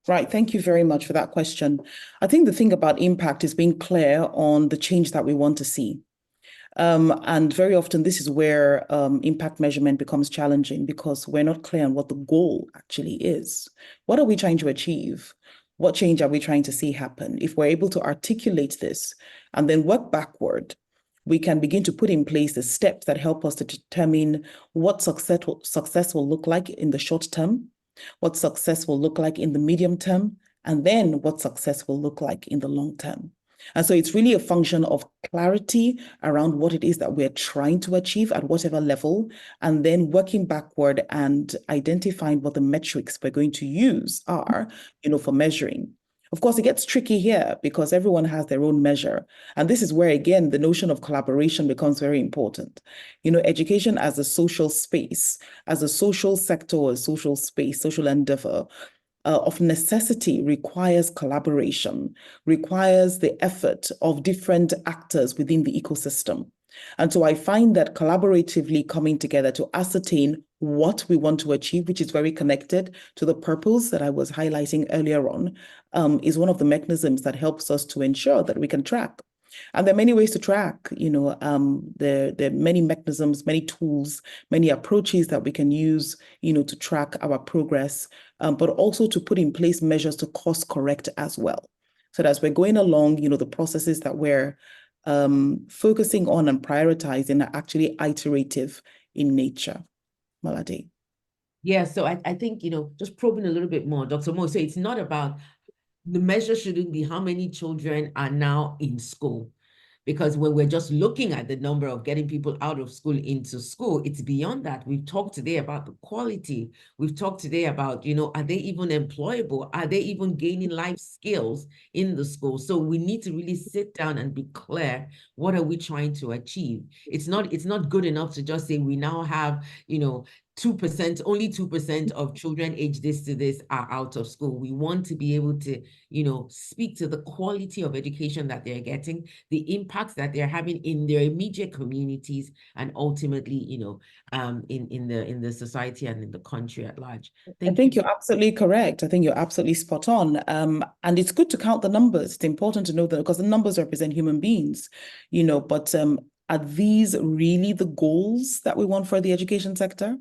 Right. Thank you very much for that question. I think the thing about impact is being clear on the change that we want to see. And very often this is where impact measurement becomes challenging because we're not clear on what the goal actually is. What are we trying to achieve? What change are we trying to see happen? If we're able to articulate this and then work backward, we can begin to put in place the steps that help us to determine what success will look like in the short term, what success will look like in the medium term, and then what success will look like in the long term. And so it's really a function of clarity around what it is that we're trying to achieve at whatever level, and then working backward and identifying what the metrics we're going to use are, for measuring. Of course, it gets tricky here because everyone has their own measure. And this is where, again, the notion of collaboration becomes very important. Education as a social space, as a social sector or a social space, social endeavor, of necessity requires collaboration, requires the effort of different actors within the ecosystem. And so I find that collaboratively coming together to ascertain what we want to achieve, which is very connected to the purpose that I was highlighting earlier on, is one of the mechanisms that helps us to ensure that we can track. And there are many ways to track, there are many mechanisms, many tools, many approaches that we can use, to track our progress, but also to put in place measures to course correct as well. So that as we're going along, the processes that we're focusing on and prioritizing are actually iterative in nature. Malade. Yeah, so I think, just probing a little bit more, Dr. Mo, so it's not about, the measure shouldn't be how many children are now in school. Because when we're just looking at the number of getting people out of school into school, it's beyond that. We've talked today about the quality. We've talked today about, are they even employable? Are they even gaining life skills in the school? So we need to really sit down and be clear. What are we trying to achieve? It's not good enough to just say we now have, 2%, only 2% of children aged this to this are out of school. We want to be able to, speak to the quality of education that they're getting, the impacts that they're having in their immediate communities, and ultimately, in the society and in the country at large. I think you're absolutely correct. I think you're absolutely spot on. And it's good to count the numbers. It's important to know that because the numbers represent human beings, but are these really the goals that we want for the education sector?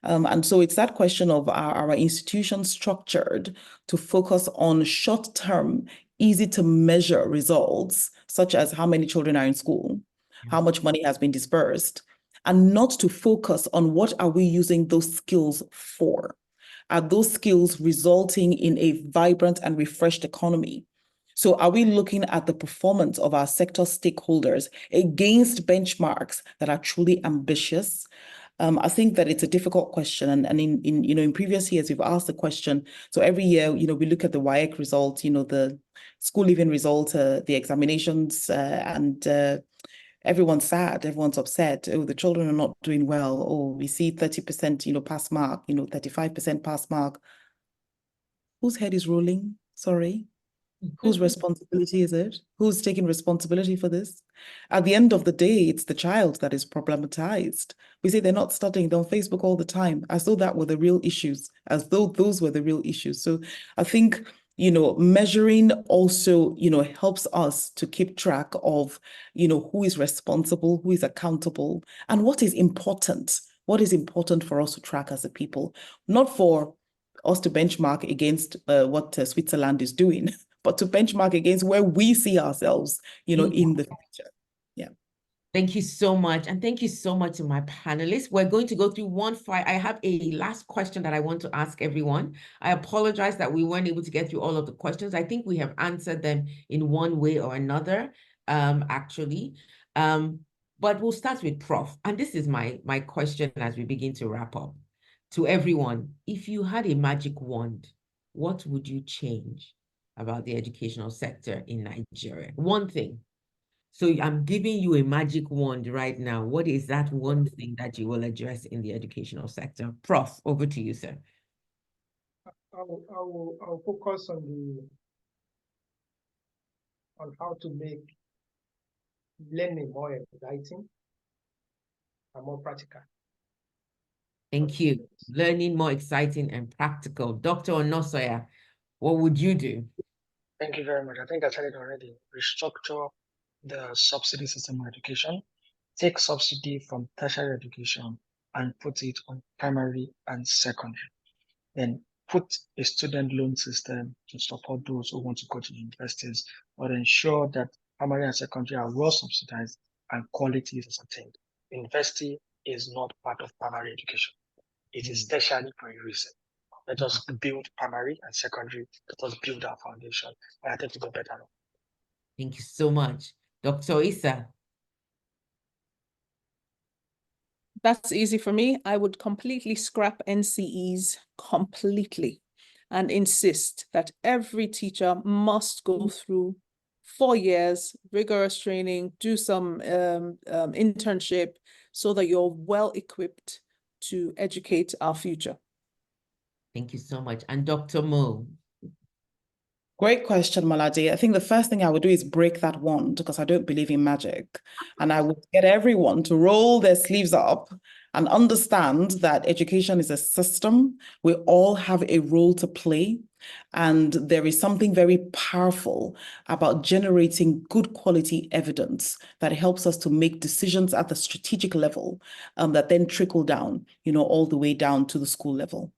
And so it's that question of our institutions structured to focus on short-term, easy to measure results, such as how many children are in school, how much money has been dispersed, and not to focus on what are we using those skills for. Are those skills resulting in a vibrant and refreshed economy? So are we looking at the performance of our sector stakeholders against benchmarks that are truly ambitious? I think that it's a difficult question, and in previous years we've asked the question. So every year, we look at the WAEC result, the school leaving result, the examinations, and everyone's sad, everyone's upset. Oh, the children are not doing well. Oh, we see 30%, pass mark, 35% pass mark. Whose head is rolling? Sorry. Whose responsibility is it? Who's taking responsibility for this? At the end of the day, it's the child that is problematized. We say they're not studying, they're on Facebook all the time, as though that were the real issues, as though those were the real issues. So I think, measuring also, helps us to keep track of, who is responsible, who is accountable, and what is important for us to track as a people, not for us to benchmark against what Switzerland is doing, but to benchmark against where we see ourselves, in the future. Yeah. Thank you so much. And thank you so much to my panelists. We're going to go through I have a last question that I want to ask everyone. I apologize that we weren't able to get through all of the questions. I think we have answered them in one way or another, actually. But we'll start with Prof. And this is my question as we begin to wrap up. To everyone, if you had a magic wand, what would you change about the educational sector in Nigeria? One thing. So I'm giving you a magic wand right now. What is that one thing that you will address in the educational sector? Prof, over to you, sir. I'll focus on how to make learning more exciting and more practical. Thank you. Learning more exciting and practical. Dr. Onosoya, what would you do? Thank you very much. I think I said it already. Restructure the subsidy system of education. Take subsidy from tertiary education and put it on primary and secondary. Then put a student loan system to support those who want to go to universities, but ensure that primary and secondary are well subsidized and quality is attained. University is not part of primary education. It is tertiary for a reason. Let us build primary and secondary. Let us build our foundation. And I think we'll go better. Thank you so much. Dr. Issa. That's easy for me. I would completely scrap NCEs completely and insist that every teacher must go through 4 years, rigorous training, do some internship so that you're well equipped to educate our future. Thank you so much. And Dr. Mo. Great question, Malade. I think the first thing I would do is break that wand because I don't believe in magic. And I would get everyone to roll their sleeves up and understand that education is a system. We all have a role to play. And there is something very powerful about generating good quality evidence that helps us to make decisions at the strategic level that then trickle down, all the way down to the school level.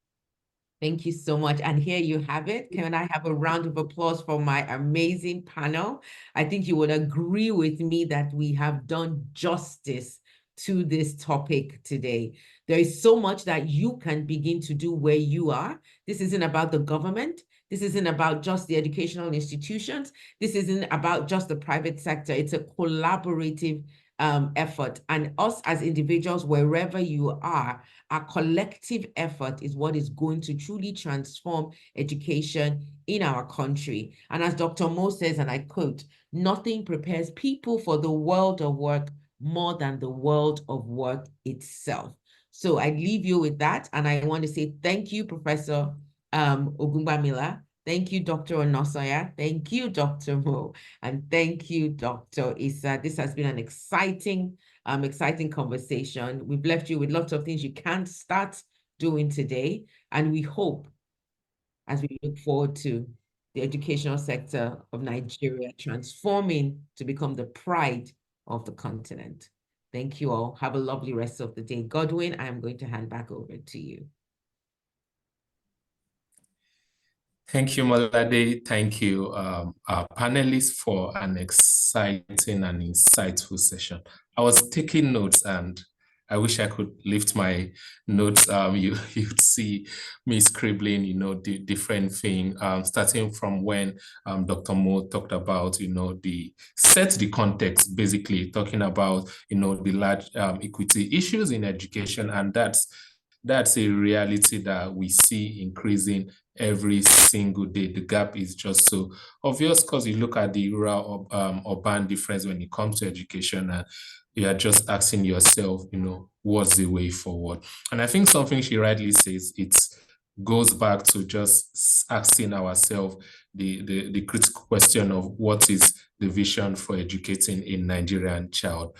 Thank you so much. And here you have it. Can I have a round of applause for my amazing panel? I think you would agree with me that we have done justice to this topic today. There is so much that you can begin to do where you are. This isn't about the government. This isn't about just the educational institutions. This isn't about just the private sector. It's a collaborative effort. And us as individuals, wherever you are, our collective effort is what is going to truly transform education in our country. And as Dr. Mo says, and I quote, nothing prepares people for the world of work more than the world of work itself. So I leave you with that. And I want to say thank you, Professor Ogunbamila. Thank you, Dr. Onosoya. Thank you, Dr. Mo. And thank you, Dr. Issa. This has been an exciting conversation. We've left you with lots of things you can start doing today. And we hope, as we look forward to the educational sector of Nigeria transforming to become the pride of the continent. Thank you all. Have a lovely rest of the day. Godwin, I am going to hand back over to you. Thank you, Malade. Thank you, our panelists, for an exciting and insightful session. I was taking notes, and I wish I could lift my notes. You'd see me scribbling, the different thing, starting from when Dr. Mo talked about, set the context, basically talking about, the large equity issues in education, and that's a reality that we see increasing every single day. The gap is just so obvious because you look at the rural urban difference when it comes to education, and you are just asking yourself, what's the way forward? And I think something she rightly says, it goes back to just asking ourselves the critical question of what is the vision for educating a Nigerian child.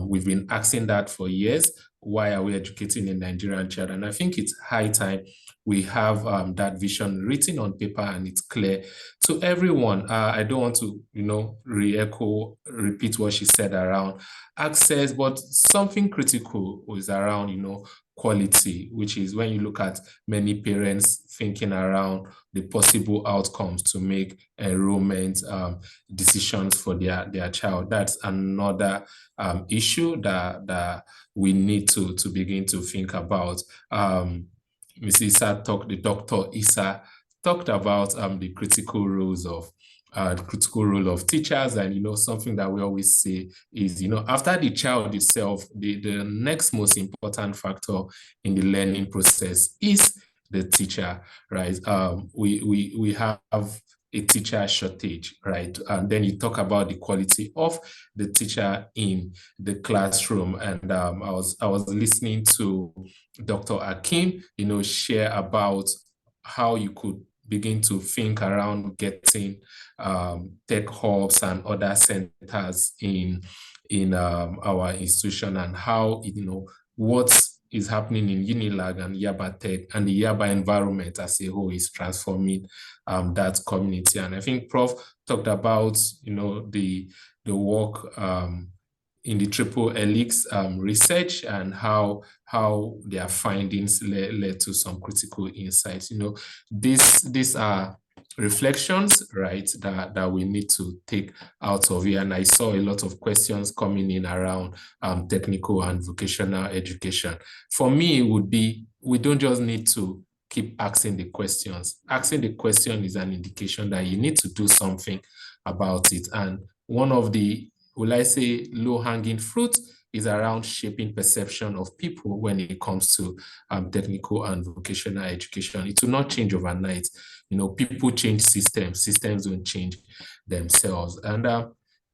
We've been asking that for years. Why are we educating a Nigerian child? And I think it's high time we have that vision written on paper and it's clear to everyone. I don't want to, repeat what she said around access, but something critical is around, quality, which is when you look at many parents thinking around the possible outcomes to make enrollment decisions for their child. That's another issue that we need to begin to think about. Ms. Issa the Dr. Issa talked about the critical role of teachers. And, something that we always say is, after the child itself, the next most important factor in the learning process is the teacher, right? We have a teacher shortage, right? And then you talk about the quality of the teacher in the classroom. And I was listening to Dr. Akim, share about how you could begin to think around getting tech hubs and other centers in our institution, and how, what is happening in Unilag and Yaba Tech and the Yaba environment as a whole is transforming that community. And I think Prof talked about, the work in the triple helix research, and how their findings led to some critical insights. These are reflections, right, that we need to take out of here. And I saw a lot of questions coming in around technical and vocational education. For me, it would be, we don't just need to keep asking the questions. Asking the question is an indication that you need to do something about it. And one of the, will I say, low-hanging fruit is around shaping perception of people when it comes to technical and vocational education. It will not change overnight. People change systems don't change themselves. And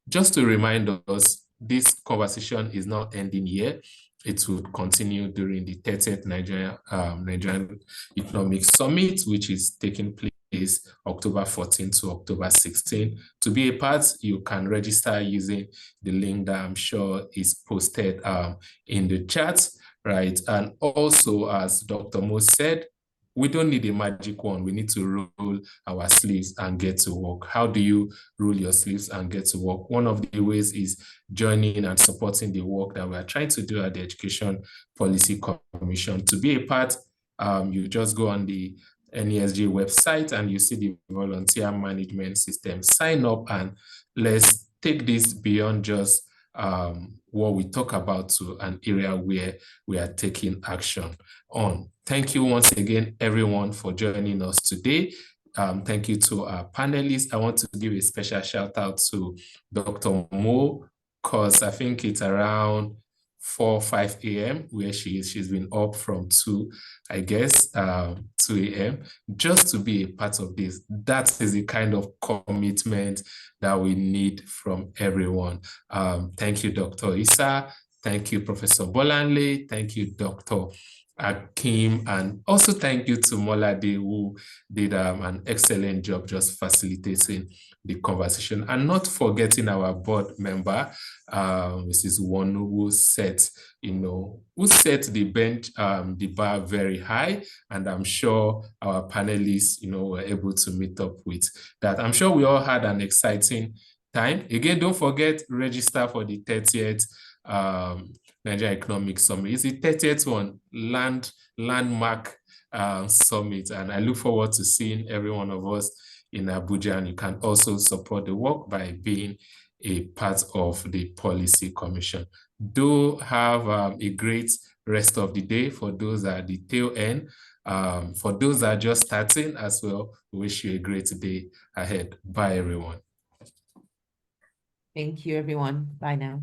just to remind us, this conversation is not ending here. It will continue during the 30th Nigerian Economic Summit, which is taking place October 14 to October 16. To be a part, you can register using the link that I'm sure is posted in the chat, right? And also, as Dr. Mo said, we don't need a magic wand. We need to roll our sleeves and get to work. How do you roll your sleeves and get to work? One of the ways is joining and supporting the work that we are trying to do at the Education Policy Commission. To be a part, you just go on the NESG website and you see the volunteer management system. Sign up and let's take this beyond just what we talk about to an area where we are taking action on. Thank you once again, everyone, for joining us today. Thank you to our panelists. I want to give a special shout out to Dr. Mo, because I think it's around 4 or 5 a.m. where she is. She's been up from 2, I guess, 2 a.m. just to be a part of this. That is the kind of commitment that we need from everyone. Thank you, Dr. Issa. Thank you, Professor Bolanle. Thank you, Dr. Akim, and also thank you to Molade, who did an excellent job just facilitating the conversation, and not forgetting our board member, Mrs. Wonu, who set the bench, the bar very high, and I'm sure our panelists, were able to meet up with that. I'm sure we all had an exciting time. Again, don't forget, register for the 30th Nigerian Economic Summit. It's the 30th one, landmark summit, and I look forward to seeing every one of us in Abuja. And you can also support the work by being a part of the Policy Commission. Do have a great rest of the day for those at the tail end. For those that are just starting as well, we wish you a great day ahead. Bye, everyone. Thank you, everyone. Bye now.